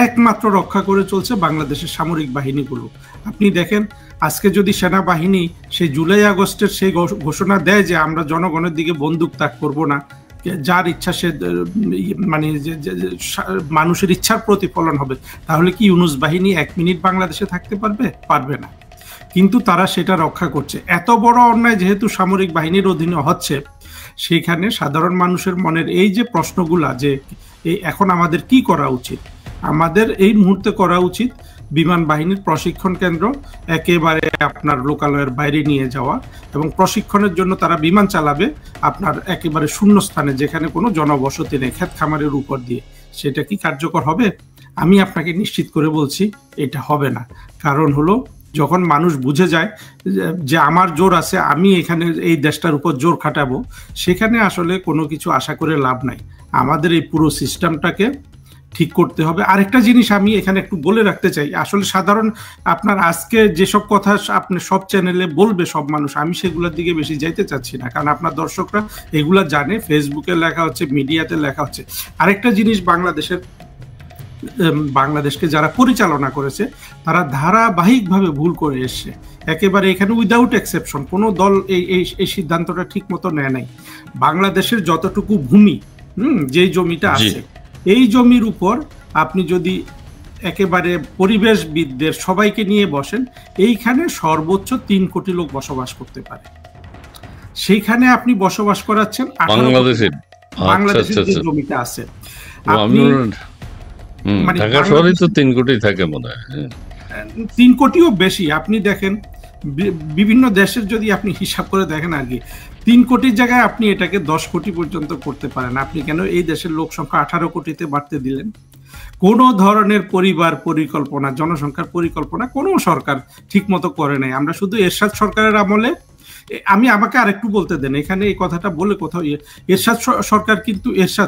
একমাত্র রক্ষা করে চলছে বাংলাদেশের সামরিক বাহিনীগুলো। আপনি দেখেন আজকে যদি সেনাবাহিনী সেই জুলাই আগস্টের সেই ঘোষণা দেয় যে আমরা জনগণের দিকে বন্দুক তাক করব না, যার ইচ্ছা সে মানে মানুষের ইচ্ছার প্রতিফলন হবে, তাহলে কি ইউনূস বাহিনী 1 মিনিট বাংলাদেশে থাকতে পারবে? পারবে না। কিন্তু তারা সেটা রক্ষা করছে। এত বড় অন্যায় যেহেতু সামরিক বাহিনীর অধীনে হচ্ছে, সেখানে সাধারণ মানুষের মনের এই যে প্রশ্নগুলা যে এখন আমাদের কি করা উচিত, আমাদের এই মুহূর্তে করা উচিত বিমান বাহিনীর প্রশিক্ষণ কেন্দ্র একেবারে আপনার লোকালয়ের বাইরে নিয়ে যাওয়া, এবং প্রশিক্ষণের জন্য তারা বিমান চালাবে আপনার একেবারে শূন্য স্থানে, যেখানে কোনো জনবসতি নেই, ক্ষেত খামারের উপর দিয়ে। সেটা কি কার্যকর হবে? আমি আপনাকে নিশ্চিত করে বলছি এটা হবে না। কারণ হলো, যখন মানুষ বুঝে যায় যে আমার জোর আছে, আমি এখানে এই দেশটার উপর জোর খাটাবো, সেখানে আসলে কোনো কিছু আশা করে লাভ নাই। আমাদের এই পুরো সিস্টেমটাকে ঠিক করতে হবে। আরেকটা জিনিস আমি এখানে একটু বলে রাখতে চাই, আসলে সাধারণ আপনার আজকে যেসব কথা আপনি সব চ্যানেলে বলবে সব মানুষ, আমি সেগুলোর দিকে বেশি যাইতে চাচ্ছি না, কারণ আপনার দর্শকরা এগুলা জানে, ফেসবুকে লেখা হচ্ছে, মিডিয়াতে লেখা হচ্ছে। আরেকটা জিনিস, বাংলাদেশকে যারা পরিচালনা করেছে তারা ধারাবাহিকভাবে ভুল করে এসছে, একেবারে এখানে উইদাউট এক্সেপশন। কোনো দল এই সিদ্ধান্তটা ঠিক মতো নেয় নাই। বাংলাদেশের যতটুকু ভূমি, যেই জমিটা আছে, এই জমির উপর আপনি যদি একেবারে পরিবেশবিদদের সবাইকে নিয়ে বসেন, এইখানে সর্বোচ্চ 3 কোটি লোক বসবাস করতে পারে। সেইখানে আপনি বসবাস করাচ্ছেন বাংলাদেশের যে জমিটা আছে। মানে ঢাকা শহরে তো 3 কোটি থাকে মনে হয়, 3 কোটিও বেশি। আপনি দেখেন বিভিন্ন দেশের যদি আপনি হিসাব করে দেখেন, আগে 3 কোটির জায়গায় আপনি এটাকে 10 কোটি পর্যন্ত করতে পারেন। আপনি কেন এই দেশের লোক সংখ্যা 18 কোটিতে বাড়তে দিলেন? কোনো ধরনের পরিবার পরিকল্পনা, জনসংখ্যার পরিকল্পনা কোনো সরকার ঠিক মতো করে নাই। আমরা শুধু এরশাদ সরকারের আমলে, আমাকে আরেকটু বলতে দেন এখানে এই কথাটা বলে কোথাও, এরশাদ সরকার কিন্তু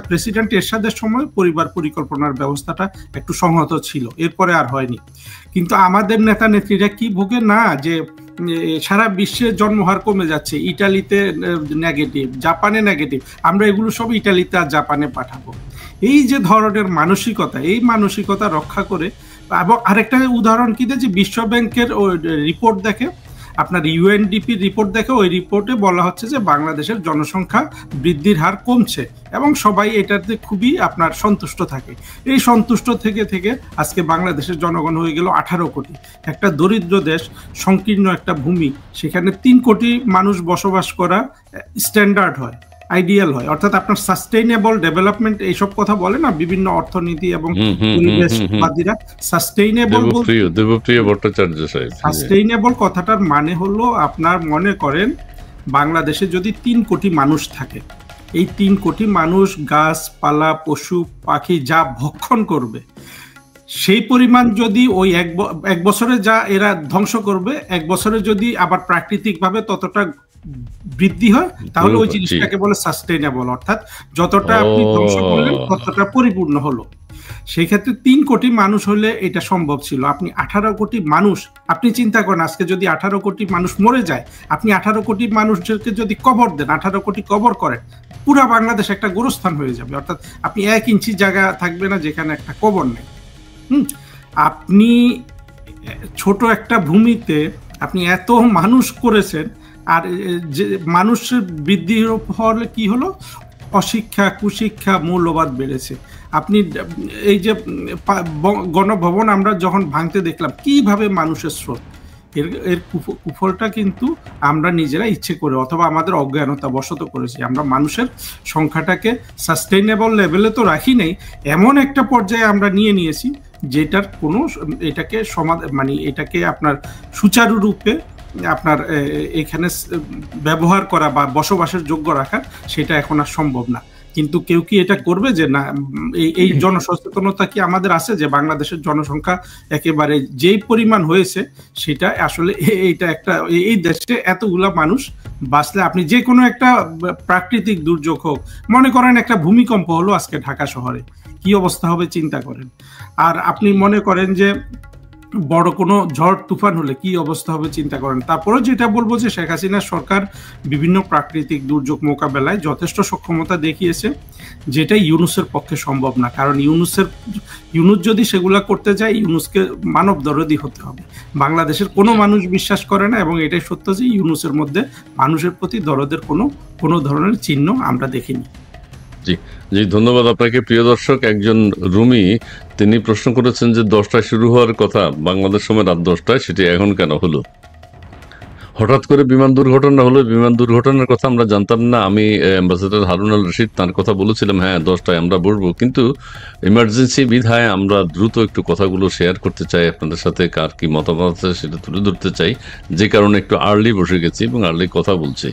প্রেসিডেন্ট এরশাদের সময় পরিবার পরিকল্পনার ব্যবস্থাটা একটু সংহত ছিল, এরপরে আর হয়নি। কিন্তু আমাদের নেতা নেত্রীরা কি ভোগে না, যে সারা বিশ্বে জন্মহার কমে যাচ্ছে, ইটালিতে নেগেটিভ, জাপানে নেগেটিভ, আমরা এগুলো সব ইটালিতে আর জাপানে পাঠাবো। এই যে ধরনের মানসিকতা, এই মানসিকতা রক্ষা করে। এবং আরেকটা উদাহরণ কি যে বিশ্ব ব্যাংকের রিপোর্ট দেখে, আপনার ইউএনডিপির রিপোর্ট দেখে, ওই রিপোর্টে বলা হচ্ছে যে বাংলাদেশের জনসংখ্যা বৃদ্ধির হার কমছে এবং সবাই এটাতে খুবই আপনার সন্তুষ্ট থাকে। এই সন্তুষ্ট থেকে থেকে আজকে বাংলাদেশের জনগণ হয়ে গেল 18 কোটি। একটা দরিদ্র দেশ, সংকীর্ণ একটা ভূমি, সেখানে 3 কোটি মানুষ বসবাস করা স্ট্যান্ডার্ড হয়, আইডিয়াল হয়। অর্থাৎ আপনার সাস্টেইনেবল ডেভেলপমেন্ট এইসব কথা বলে না বিভিন্ন অর্থনীতি এবং পরিবেশবাদীরা, সাস্টেইনেবল কথাটার মানে হলো, আপনার মনে করেন বাংলাদেশে যদি 3 কোটি মানুষ থাকে, এই 3 কোটি মানুষ গাছপালা, পশু পাখি যা ভক্ষণ করবে, সেই পরিমাণ যদি ওই এক বছরে যা এরা ধ্বংস করবে, 1 বছরে যদি আবার প্রাকৃতিকভাবে ততটা বৃদ্ধি হয়, তাহলে ওই জিনিসটাকে বলে সাস্টেইনেবল। অর্থাৎ যতটা আপনি ধ্বংস করলেন ততটা পরিপূর্ণ হলো। সেই ক্ষেত্রে 3 কোটি মানুষ হলে এটা সম্ভব ছিল। আপনি 18 কোটি মানুষ, আপনি চিন্তা করেন আজকে যদি 18 কোটি মানুষ মরে যায়, আপনি 18 কোটি মানুষকে যদি কবর দেন, 18 কোটি কবর করেন, পুরা বাংলাদেশ একটা গোরস্থান হয়ে যাবে। অর্থাৎ আপনি 1 ইঞ্চি জায়গা থাকবে না যেখানে একটা কবর নেই। আপনি ছোট একটা ভূমিতে আপনি এত মানুষ করেছেন, আর যে মানুষের বৃদ্ধির ফলে কি হলো, অশিক্ষা, কুশিক্ষা, মৌলবাদ বেড়েছে। আপনি এই যে গণভবন আমরা যখন ভাঙতে দেখলাম কিভাবে মানুষের স্রোত, এর কুফলটা কিন্তু আমরা নিজেরা ইচ্ছে করে অথবা আমাদের অজ্ঞানতা বশত করেছি। আমরা মানুষের সংখ্যাটাকে সাস্টেইনেবল লেভেলে তো রাখি নাই, এমন একটা পর্যায়ে আমরা নিয়েছি যেটার কোনো এটাকে মানে এটাকে আপনার সুচারুরূপে আপনার এখানে ব্যবহার করা বা বসবাসের যোগ্য রাখা, সেটা এখন আর সম্ভব না। কিন্তু কেউ কি এটা করবে যে না, এই জনসচেতনতা কি আমাদের আছে যে বাংলাদেশের জনসংখ্যা একেবারে যেই পরিমাণ হয়েছে, সেটা আসলে এইটা একটা, এই দেশে এতগুলা মানুষ বাঁচলে, আপনি যে কোনো একটা প্রাকৃতিক দুর্যোগ হোক, মনে করেন একটা ভূমিকম্প হলো আজকে ঢাকা শহরে, কি অবস্থা হবে চিন্তা করেন। আর আপনি মনে করেন যে বড় কোনো ঝড় তুফান হলে কি অবস্থা হবে চিন্তা করেন। তারপরেও যেটা বলবো যে শেখ হাসিনার সরকার বিভিন্ন প্রাকৃতিক দুর্যোগ মোকাবেলায় যথেষ্ট সক্ষমতা দেখিয়েছে, যেটা ইউনূসের পক্ষে সম্ভব না। কারণ ইউনূস যদি সেগুলা করতে যায়, ইউনূসকে মানব দরদি হতে হবে। বাংলাদেশের কোনো মানুষ বিশ্বাস করে না, এবং এটাই সত্য যে ইউনূসের মধ্যে মানুষের প্রতি দরদের কোনো ধরনের চিহ্ন আমরা দেখিনি। জি জি, ধন্যবাদ আপনাকে। প্রিয় দর্শক, একজন রুমি তিনি প্রশ্ন করেছেন যে 10টায় শুরু হওয়ার কথা বাংলাদেশ সময় রাত 10টায়, সেটি এখন কেন হলো? হঠাৎ করে বিমান দুর্ঘটনা হলো। বিমান দুর্ঘটনার কথা আমরা জানতাম না। আমি অ্যাম্বাসেডর হারুন আল রশিদ তার কথা বলেছিলাম, হ্যাঁ 10টায় আমরা বসবো, কিন্তু ইমার্জেন্সি বিধায় আমরা দ্রুত একটু কথাগুলো শেয়ার করতে চাই আপনাদের সাথে, কার কি মতামত আছে সেটা তুলে ধরতে চাই, যে কারণে একটু আর্লি বসে গেছি এবং আর্লি কথা বলছি।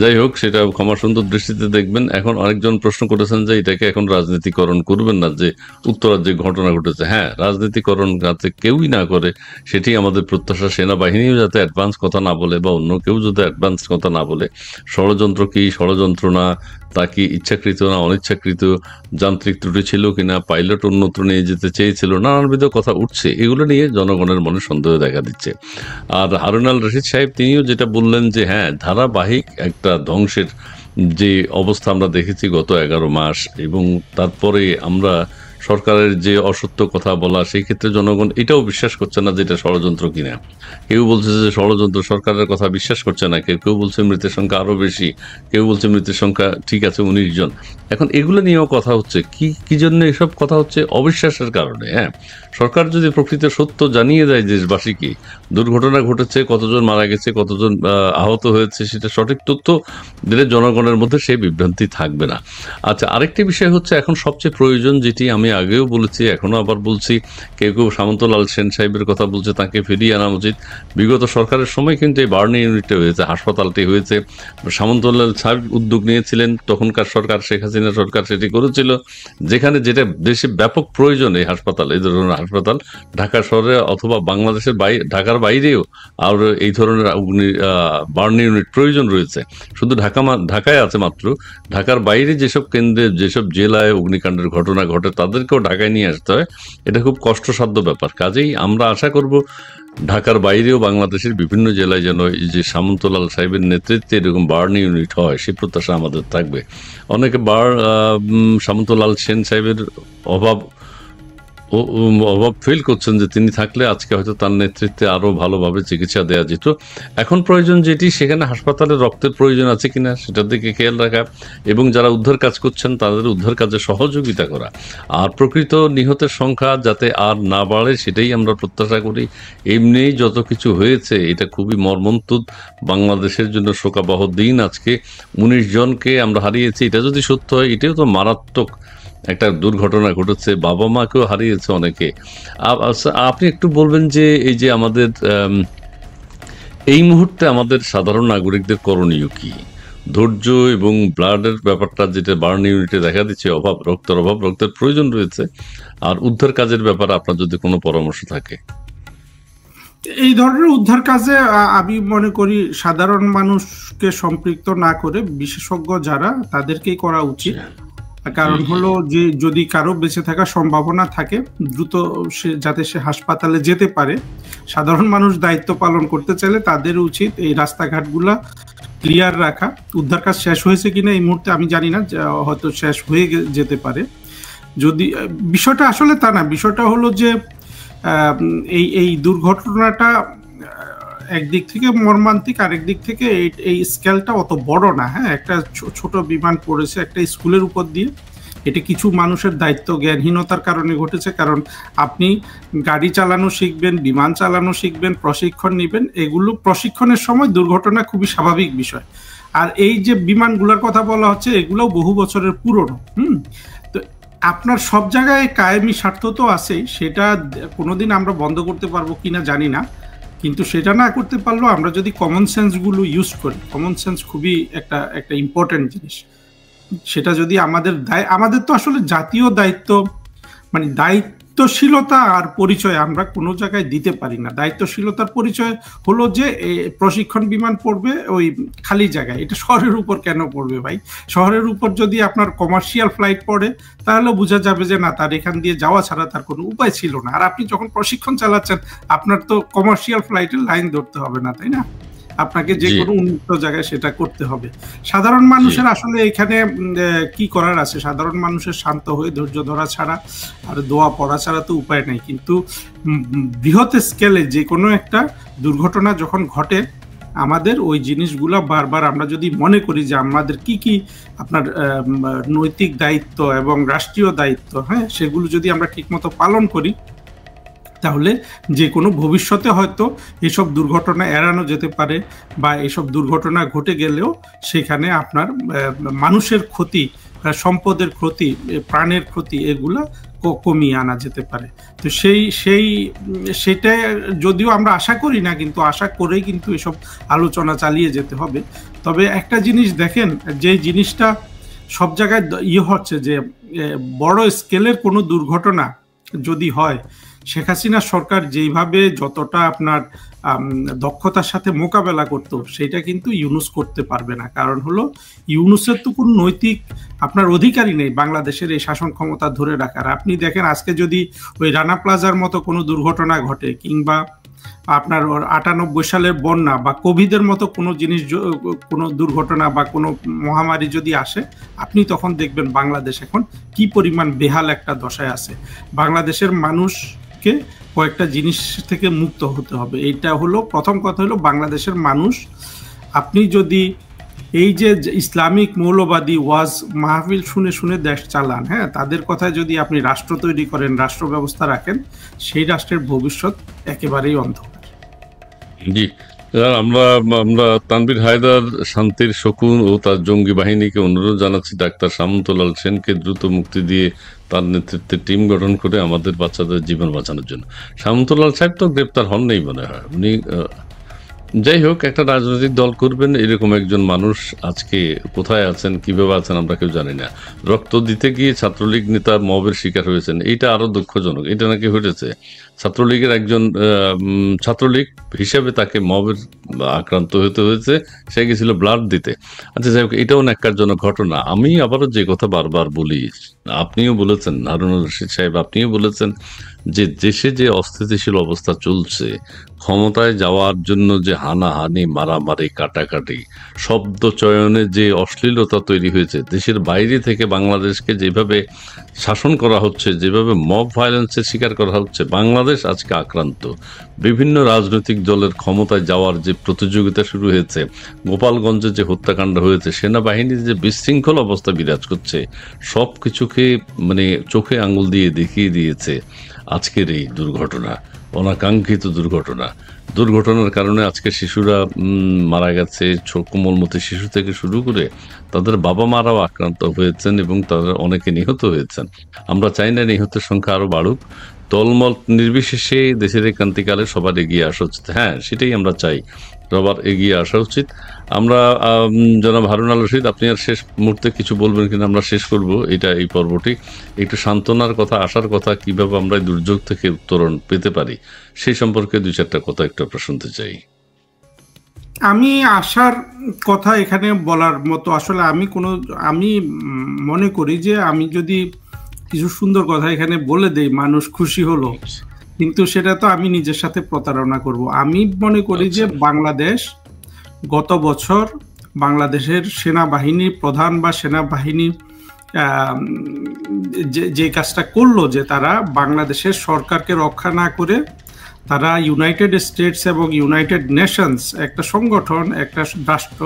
যাই হোক, সেটা ক্ষমা সুন্দর দৃষ্টিতে দেখবেন। এখন আরেকজন প্রশ্ন করেছেন যে এটাকে এখন রাজনীতিকরণ করবেন না, যে উত্তরার যে ঘটনা ঘটেছে। হ্যাঁ, রাজনীতিকরণ যাতে কেউই না করে সেটি আমাদের প্রত্যাশা। সেনাবাহিনীও যাতে অ্যাডভান্স কথা না বলে, বা অন্য কেউ যদি অ্যাডভান্স কথা না বলে, ষড়যন্ত্র কি ষড়যন্ত্র না, তা কি ইচ্ছাকৃত না অনিচ্ছাকৃত, যান্ত্রিক ত্রুটি ছিল কিনা, পাইলট অন্যত্র নিয়ে যেতে চেয়েছিল, নানানবিধ কথা উঠছে। এগুলো নিয়ে জনগণের মনে সন্দেহ দেখা দিচ্ছে। আর হারুন আল রশিদ সাহেব তিনিও যেটা বললেন যে হ্যাঁ, ধারাবাহিক একটা ধ্বংসের যে অবস্থা আমরা দেখেছি গত 11 মাস, এবং তারপরে আমরা সরকারের যে অসত্য কথা বলা, সেই ক্ষেত্রে জনগণ এটাও বিশ্বাস করছে না যে এটা ষড়যন্ত্র কিনা। কেউ বলছে যে ষড়যন্ত্র, সরকারের কথা বিশ্বাস করছে না। কেউ বলছে মৃতের সংখ্যা আরো বেশি, কেউ বলছে মৃতের সংখ্যা ঠিক আছে 19 জন। এখন এগুলো নিয়েও কথা হচ্ছে। কি জন্য এসব কথা হচ্ছে? অবিশ্বাসের কারণে। হ্যাঁ, সরকার যদি প্রকৃত সত্য জানিয়ে দেয় দেশবাসীকে, দুর্ঘটনা ঘটেছে, কতজন মারা গেছে, কতজন আহত হয়েছে, সেটা সঠিক তথ্য দিলে জনগণের মধ্যে সেই বিভ্রান্তি থাকবে না। আচ্ছা, আরেকটি বিষয় হচ্ছে এখন সবচেয়ে প্রয়োজন, যেটি আমি আগেও বলেছি, এখনো আবার বলছি, কেউ সামন্তলাল সেন সাহেবের কথা বলছে, তাকে ফিরিয়ে আনা উচিত। বিগত সরকারের সময় কিন্তু এই বার্নি ইউনিটে হয়েছে, হাসপাতালটি হয়েছে। সামন্তলাল সাহেব উদ্যোগ নিয়েছিলেন, তখনকার সরকার, শেখ হাসিনা সরকার সেটি করেছিল। যেখানে যেটা দেশে ব্যাপক প্রয়োজন, এই হাসপাতাল, এই ধরনের হাসপাতাল ঢাকা শহরে অথবা বাংলাদেশের ঢাকার বাইরেও আর এই ধরনের বার্নি ইউনিট প্রয়োজন রয়েছে। শুধু ঢাকায় আছে মাত্র, ঢাকার বাইরে যেসব কেন্দ্রে, যেসব জেলায় অগ্নিকাণ্ডের ঘটনা ঘটে, তাদেরকেও ঢাকায় নিয়ে আসতে হয়। এটা খুব কষ্টসাধ্য ব্যাপার। কাজেই আমরা আশা করব ঢাকার বাইরেও বাংলাদেশের বিভিন্ন জেলায় যেন এই যে সামন্তলাল সাহেবের নেতৃত্বে এরকম বার্নি ইউনিট হয়, সেই প্রত্যাশা আমাদের থাকবে। অনেকে সামন্তলাল সেন সাহেবের অভাব ফিল করছেন যে তিনি থাকলে আজকে হয়তো তার নেতৃত্বে আরো ভালোভাবে চিকিৎসা দেওয়া যেত। এখন প্রয়োজন যেটি, সেখানে হাসপাতালে রক্তের প্রয়োজন আছে কিনা সেটার দিকে খেয়াল রাখা, এবং যারা উদ্ধার কাজ করছেন তাদের উদ্ধার কাজে সহযোগিতা করা। আর প্রকৃত নিহতের সংখ্যা যাতে আর না বাড়ে সেটাই আমরা প্রত্যাশা করি। এমনিই যত কিছু হয়েছে, এটা খুবই মর্মন্তুদ, বাংলাদেশের জন্য শোকাবহ দিন। আজকে 19 জনকে আমরা হারিয়েছি। এটা যদি সত্য হয়, এটাও তো মারাত্মক একটা দুর্ঘটনা ঘটেছে। বাবা মাকেও হারিয়েছে অনেকে। আপনি একটু বলবেন যে এই যে আমাদের এই মুহূর্তে আমাদের সাধারণ নাগরিকদের করণীয় কি? ধৈর্য এবং ব্লাডের ব্যাপারটা যেটা বার্ন ইউনিটে দেখা দিচ্ছে, রক্তের প্রয়োজন রয়েছে। আর উদ্ধার কাজের ব্যাপারে আপনার যদি কোনো পরামর্শ থাকে। এই ধরনের উদ্ধার কাজে আমি মনে করি সাধারণ মানুষকে সম্পৃক্ত না করে বিশেষজ্ঞ যারা, তাদেরকেই করা উচিত। কারণ হলো যে যদি কারো বেঁচে থাকার সম্ভাবনা থাকে, দ্রুত যাতে সে হাসপাতালে যেতে পারে। সাধারণ মানুষ দায়িত্ব পালন করতে চাইলে তাদের উচিত এই রাস্তাঘাটগুলা ক্লিয়ার রাখা। উদ্ধার কাজ শেষ হয়েছে কিনা এই মুহূর্তে আমি জানি না, হয়তো শেষ হয়ে যেতে পারে। যদি বিষয়টা আসলে তা না, বিষয়টা হলো যে এই দুর্ঘটনাটা একদিক থেকে মর্মান্তিক, আরেক দিক থেকে এই স্কেলটা অত বড় না। হ্যাঁ, একটা ছোট বিমান পড়েছে একটা স্কুলের উপর দিয়ে। এটা কিছু মানুষের দায়িত্ব জ্ঞানহীনতার কারণে ঘটেছে। কারণ আপনি গাড়ি চালানো শিখবেন, বিমান চালানো শিখবেন, প্রশিক্ষণ নেবেন, এগুলো প্রশিক্ষণের সময় দুর্ঘটনা খুবই স্বাভাবিক বিষয়। আর এই যে বিমানগুলোর কথা বলা হচ্ছে, এগুলোও বহু বছরের পুরনো। তো আপনার সব জায়গায় কায়েমি স্বার্থ তো আছেই, সেটা কোনোদিন আমরা বন্ধ করতে পারবো কিনা জানি না। কিন্তু সেটা না করতে পারলেও আমরা যদি কমন সেন্সগুলো ইউজ করি, কমন সেন্স খুবই একটা ইম্পর্টেন্ট জিনিস। সেটা যদি আমাদের তো আসলে জাতীয় দায়িত্ব, মানে দায়িত্ব দায়িত্বশীলতা আর পরিচয় আমরা কোনো জায়গায় দিতে পারি না। দায়িত্বশীলতার পরিচয় হলো যে প্রশিক্ষণ বিমান পড়বে ওই খালি জায়গায়, এটা শহরের উপর কেন পড়বে ভাই? শহরের উপর যদি আপনার কমার্শিয়াল ফ্লাইট পড়ে তাহলে বোঝা যাবে যে না, তার এখান দিয়ে যাওয়া ছাড়া তার কোনো উপায় ছিল না। আর আপনি যখন প্রশিক্ষণ চালাচ্ছেন আপনার তো কমার্শিয়াল ফ্লাইটের লাইন ধরতে হবে না, তাই না? আপনাকে যে কোনো উন্নত জায়গায় সেটা করতে হবে। সাধারণ মানুষের আসলে এখানে কি করার আছে? সাধারণ মানুষের শান্ত হয়ে ধৈর্য ধরা ছাড়া আর দোয়া পড়া ছাড়া তো উপায় নেই। কিন্তু বৃহৎ স্কেলে যে কোনো একটা দুর্ঘটনা যখন ঘটে আমাদের ওই জিনিসগুলো বারবার আমরা যদি মনে করি যে আমাদের কি কি আপনার নৈতিক দায়িত্ব এবং রাষ্ট্রীয় দায়িত্ব, হ্যাঁ, সেগুলো যদি আমরা ঠিকমতো পালন করি তাহলে যে কোনো ভবিষ্যতে হয়তো এইসব দুর্ঘটনা এড়ানো যেতে পারে, বা এইসব দুর্ঘটনা ঘটে গেলেও সেখানে আপনার মানুষের ক্ষতি, সম্পদের ক্ষতি, প্রাণের ক্ষতি এগুলা কমিয়ে আনা যেতে পারে। তো সেটা যদিও আমরা আশা করি না, কিন্তু আশা করেই কিন্তু এসব আলোচনা চালিয়ে যেতে হবে। তবে একটা জিনিস দেখেন, যে জিনিসটা সব জায়গায় হচ্ছে যে বড় স্কেলের কোনো দুর্ঘটনা যদি হয়, শেখ হাসিনা সরকার যেইভাবে যতটা আপনার দক্ষতার সাথে মোকাবেলা করতো সেটা কিন্তু ইউনূস করতে পারবে না। কারণ হলো ইউনূসের তো কোনো নৈতিক আপনার অধিকারই নেই বাংলাদেশের এই শাসন ক্ষমতা ধরে রাখার। আপনি দেখেন আজকে যদি ওই রানা প্লাজার মতো কোনো দুর্ঘটনা ঘটে, কিংবা আপনার 98 সালের বন্যা বা কোভিডের মতো কোনো জিনিস, কোনো দুর্ঘটনা বা কোনো মহামারী যদি আসে, আপনি তখন দেখবেন বাংলাদেশ এখন কি পরিমাণ বেহাল একটা দশায় আছে। বাংলাদেশের মানুষকে কয়েকটা জিনিস থেকে মুক্ত হতে হবে। এইটা হলো প্রথম কথা, হলো বাংলাদেশের মানুষ, আপনি যদি এই যে ইসলামিক মৌলবাদী ওয়াজ মাহফিল শুনে শুনে দেশ চালান, হ্যাঁ, তাদের কথায় যদি আপনি রাষ্ট্র তৈরি করেন, রাষ্ট্র ব্যবস্থা রাখেন, সেই রাষ্ট্রের ভবিষ্যৎ একেবারেই অন্ধকার। জি, আমরা তানভীর হায়দার, শান্তির শকুন ও তার জঙ্গি বাহিনীকে অনুরোধ জানাচ্ছি ডাক্তার সামন্তলাল সেনকে দ্রুত মুক্তি দিয়ে তার নেতৃত্বে টিম গঠন করে আমাদের বাচ্চাদের জীবন বাঁচানোর জন্য। সামন্তলাল সাহেব তো গ্রেপ্তার হন নেই মনে হয়, উনি যাই হোক, একটা রাজনৈতিক দল করবেন এরকম একজন মানুষ আজকে কোথায় আছেন, কিভাবে আছেন আমরা কেউ জানি না। রক্ত দিতে গিয়ে ছাত্রলীগ নেতা মবের শিকার হয়েছেন, এইটা আরো দুঃখজনক। এটা নাকি ঘটেছে ছাত্রলীগের একজন ছাত্রলীগ হিসেবে তাকে মবের আক্রান্ত হতে হয়েছে, সে গেছিল ব্লাড দিতে। আচ্ছা, যাই হোক, এটাও ন্যাক্কারজনক ঘটনা। আমি আবারও যে কথা বারবার বলি, আপনিও বলেছেন, হারুনুর রশিদ সাহেব আপনিও বলেছেন, যে দেশে যে অস্থিতিশীল অবস্থা চলছে, ক্ষমতায় যাওয়ার জন্য যে হানাহানি, মারামারি, কাটাকাটি, শব্দ চয়নে যে অশ্লীলতা তৈরি হয়েছে, দেশের বাইরে থেকে বাংলাদেশকে যেভাবে শাসন করা হচ্ছে, যেভাবে মব ভায়োলেন্সের শিকার করা হচ্ছে, বাংলাদেশ আজকে আক্রান্ত। বিভিন্ন রাজনৈতিক দলের ক্ষমতায় যাওয়ার যে প্রতিযোগিতা শুরু হয়েছে, গোপালগঞ্জে যে হত্যাকাণ্ড হয়েছে, সেনাবাহিনীর যে বিশৃঙ্খল অবস্থা বিরাজ করছে, সব কিছুকে মানে চোখে আঙুল দিয়ে দেখিয়ে দিয়েছে আজকের এই দুর্ঘটনা, অনাকাঙ্ক্ষিত দুর্ঘটনার কারণে আজকে শিশুরা মারা গেছে, কোমলমতি শিশু থেকে শুরু করে তাদের বাবা মারাও আক্রান্ত হয়েছেন এবং তাদের অনেকে নিহত হয়েছেন। আমরা চাই না নিহতের সংখ্যা আরো বাড়ুক। দলমত নির্বিশেষে দেশের এই ক্রান্তিকালে সবার এগিয়ে আসা উচিত। হ্যাঁ, সেটাই আমরা চাই, সবার এগিয়ে আসা উচিত। আমরা জনাব হারুন আল রশিদ, আপনি আর শেষ মুহূর্তে কিছু বলবেন কিনা? আমরা শেষ করব এই পর্বটি। একটু সান্ত্বনার কথা, আসার কথা, কিভাবে আমরা দুর্যোগ থেকে উত্তরণ পেতে পারি সেই সম্পর্কে দুই চারটা কথা একটু শুনতে চাই। আমি আশার কথা এখানে বলার মতো আসলে আমি মনে করি যে আমি যদি কিছু সুন্দর কথা এখানে বলে দেই, মানুষ খুশি হলো, কিন্তু সেটা তো আমি নিজের সাথে প্রতারণা করব। আমি মনে করি যে বাংলাদেশ গত বছর বাংলাদেশের সেনাবাহিনীর প্রধান বা সেনাবাহিনী যে কাজটা করলো, যে তারা বাংলাদেশের সরকারকে রক্ষা না করে তারা ইউনাইটেড স্টেটস এবং ইউনাইটেড নেশনস, একটা সংগঠন, একটা রাষ্ট্র,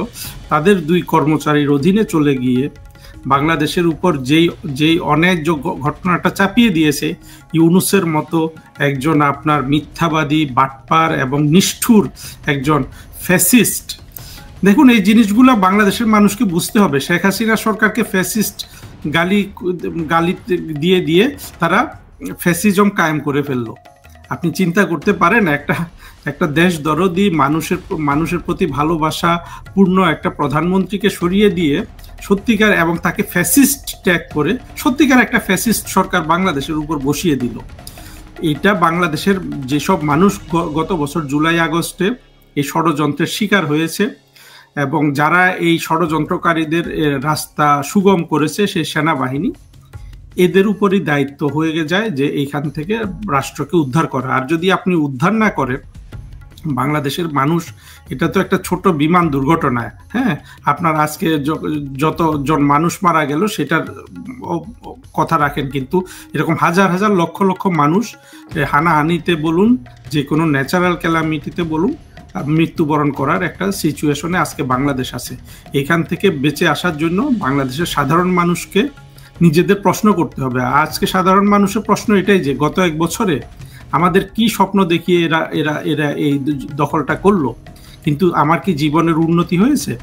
তাদের 2 কর্মচারীর অধীনে চলে গিয়ে বাংলাদেশের উপর যেই অন্যায্য ঘটনাটা চাপিয়ে দিয়েছে, ইউনূসের মতো একজন আপনার মিথ্যাবাদী, বাটপার এবং নিষ্ঠুর একজন ফ্যাসিস্ট। দেখুন, এই জিনিসগুলো বাংলাদেশের মানুষকে বুঝতে হবে। শেখ হাসিনা সরকারকে ফ্যাসিস্ট গালি দিয়ে তারা ফ্যাসিজম কায়েম করে ফেললো। আপনি চিন্তা করতে পারেন, একটা দেশ দরদি, মানুষের প্রতি ভালোবাসা পূর্ণ একটা প্রধানমন্ত্রীকে সরিয়ে দিয়ে সত্যিকার এবং তাকে ফ্যাসিস্ট ট্যাগ করে সত্যিকার একটা ফ্যাসিস্ট সরকার বাংলাদেশের উপর বসিয়ে দিল। এটা বাংলাদেশের যেসব মানুষ গত বছর জুলাই আগস্টে এই ষড়যন্ত্রের শিকার হয়েছে এবং যারা এই ষড়যন্ত্রকারীদের রাস্তা সুগম করেছে সেই সেনাবাহিনী, এদের উপরই দায়িত্ব হয়ে যায় যে এইখান থেকে রাষ্ট্রকে উদ্ধার করা। আর যদি আপনি উদ্ধার না করেন বাংলাদেশের মানুষ, এটা তো একটা ছোট বিমান দুর্ঘটনা, হ্যাঁ, আপনার আজকে যতজন মানুষ মারা গেল সেটার কথা রাখেন, কিন্তু এরকম হাজার হাজার লক্ষ লক্ষ মানুষ হানাহানিতে বলুন, যে কোনো ন্যাচারাল ক্যালামিটিতে বলুন, মৃত্যুবরণ করার একটা সিচুয়েশনে আজকে বাংলাদেশ আছে। এখান থেকে বেঁচে আসার জন্য বাংলাদেশের সাধারণ মানুষকে নিজেদের প্রশ্ন করতে হবে। আজকে সাধারণ মানুষের প্রশ্ন এটাই যে গত এক বছরে আমাদের কি স্বপ্ন দেখিয়ে এরা এরা এরা এই দখলটা করলো, কিন্তু আমার কি জীবনের উন্নতি হয়েছে?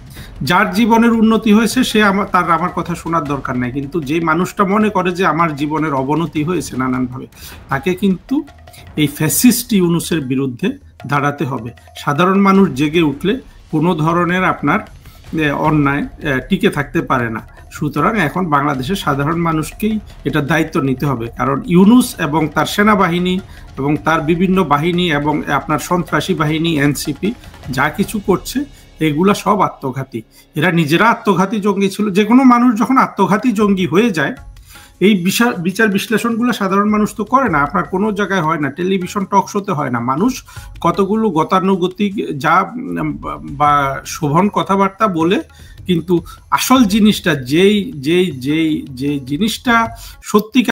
যার জীবনের উন্নতি হয়েছে সে তার আমার কথা শোনার দরকার নাই, কিন্তু যে মানুষটা মনে করে যে আমার জীবনের অবনতি হয়েছে নানানভাবে, তাকে কিন্তু এই ফ্যাসিস্ট ইউনূসের বিরুদ্ধে দাঁড়াতে হবে। সাধারণ মানুষ জেগে উঠলে কোনো ধরনের আপনার অন্যায় টিকে থাকতে পারে না। সুতরাং এখন বাংলাদেশের সাধারণ মানুষকেই এটা দায়িত্ব নিতে হবে, কারণ ইউনূস এবং তার সেনাবাহিনী এবং তার বিভিন্ন বাহিনী এবং আপনার সন্ত্রাসী বাহিনী এনসিপি যা কিছু করছে এগুলা সব আত্মঘাতী। এরা নিজেরা আত্মঘাতী জঙ্গি ছিল। যে কোনো মানুষ যখন আত্মঘাতী জঙ্গি হয়ে যায়, এই বিচার বিশ্লেষণগুলো সাধারণ মানুষ তো করে না, আপনার কোনো জায়গায় হয় না, টেলিভিশন টক শোতে হয় না। মানুষ কতগুলো গতানুগতিক যা বা শোভন কথাবার্তা বলে, কিন্তু আসল জিনিসটা যেই জিনিসটা সত্যিকার